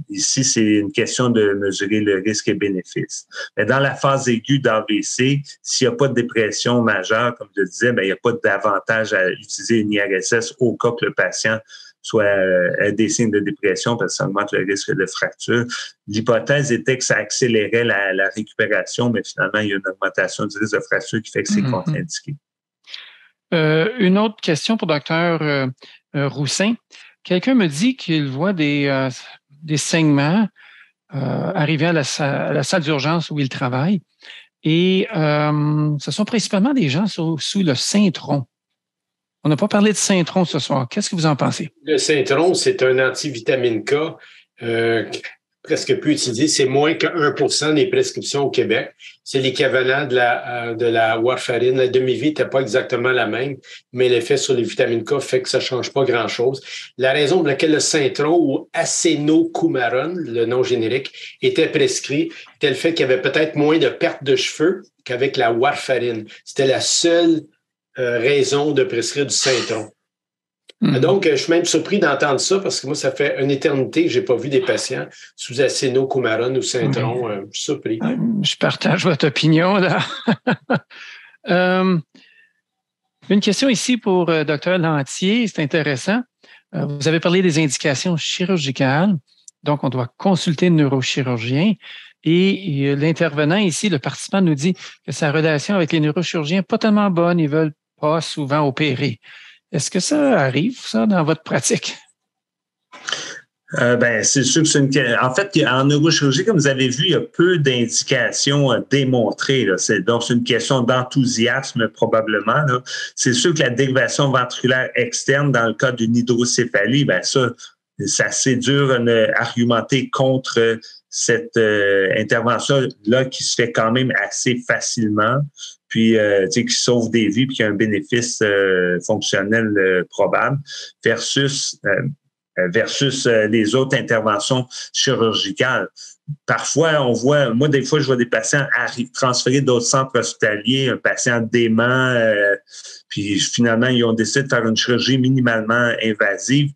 ici, c'est une question de mesurer le risque et bénéfice. Mais dans la phase aiguë d'AVC, s'il n'y a pas de dépression majeure, comme je le disais, il n'y a pas d'avantage à utiliser une IRSS au cas que le patient soit des signes de dépression parce que ça augmente le risque de fracture. L'hypothèse était que ça accélérait la récupération, mais finalement, il y a une augmentation du risque de fracture qui fait que c'est contre-indiqué. Une autre question pour Dr. Roussin. Quelqu'un me dit qu'il voit des saignements arriver à la salle d'urgence où il travaille et ce sont principalement des gens sous le Syntron. On n'a pas parlé de Syntron ce soir. Qu'est-ce que vous en pensez? Le Syntron, c'est un antivitamine K presque plus utilisé. C'est moins que 1% des prescriptions au Québec. C'est l'équivalent de la warfarine. La demi-vie n'était pas exactement la même, mais l'effet sur les vitamines K fait que ça ne change pas grand-chose. La raison pour laquelle le Syntron ou acénocoumarone, le nom générique, était prescrit, était le fait qu'il y avait peut-être moins de perte de cheveux qu'avec la warfarine. C'était la seule raison de prescrire du Syntron. Donc, je suis même surpris d'entendre ça parce que moi, ça fait une éternité que je n'ai pas vu des patients sous acénocoumarone ou Syntron. Je suis surpris. Je partage votre opinion, là. Une question ici pour Dr. Lantier, c'est intéressant. Vous avez parlé des indications chirurgicales, donc on doit consulter le neurochirurgien. Et l'intervenant ici, le participant nous dit que sa relation avec les neurochirurgiens n'est pas tellement bonne, ils ne veulent pas souvent opérer. Est-ce que ça arrive, ça, dans votre pratique? C'est sûr que en fait, en neurochirurgie, comme vous avez vu, il y a peu d'indications démontrées. Là. Donc, c'est une question d'enthousiasme, probablement. Là. C'est sûr que la dérivation ventriculaire externe, dans le cas d'une hydrocéphalie, ça c'est assez dur à argumenter contre cette intervention-là qui se fait quand même assez facilement, puis qui sauve des vies, puis qui a un bénéfice fonctionnel probable, versus versus les autres interventions chirurgicales. Parfois, on voit, moi, des fois, je vois des patients transférés d'autres centres hospitaliers, un patient dément, puis finalement, ils ont décidé de faire une chirurgie minimalement invasive.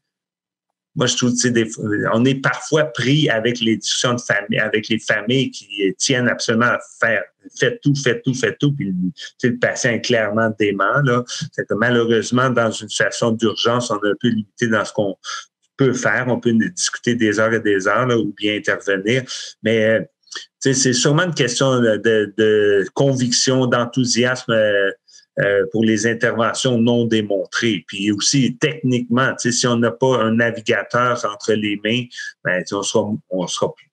Moi, je trouve que on est parfois pris avec les discussions de famille, avec les familles qui tiennent absolument à faire faites tout, puis le patient est clairement dément. Là. C'est que malheureusement, dans une situation d'urgence, on est un peu limité dans ce qu'on peut faire. On peut discuter des heures et des heures là, ou bien intervenir, mais c'est sûrement une question de conviction, d'enthousiasme pour les interventions non démontrées. Puis aussi, techniquement, si on n'a pas un navigateur entre les mains, ben,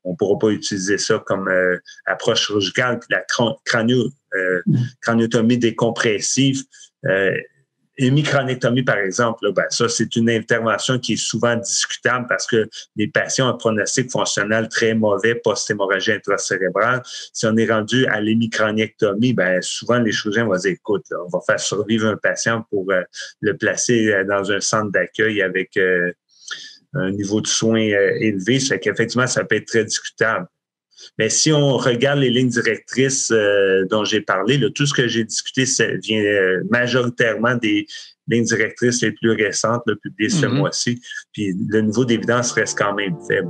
on pourra pas utiliser ça comme approche chirurgicale. Puis la craniotomie décompressive, hémicraniectomie, par exemple, là, ben, ça, c'est une intervention qui est souvent discutable parce que les patients ont un pronostic fonctionnel très mauvais post-hémorragie intracérébrale. Si on est rendu à l'hémicraniectomie, ben, souvent, les chirurgiens vont dire, écoute, là, on va faire survivre un patient pour le placer dans un centre d'accueil avec un niveau de soins élevé. Ça fait qu'effectivement, ça peut être très discutable. Mais si on regarde les lignes directrices dont j'ai parlé, là, tout ce que j'ai discuté vient majoritairement des lignes directrices les plus récentes, là, publiées ce mois-ci. Puis le niveau d'évidence reste quand même faible.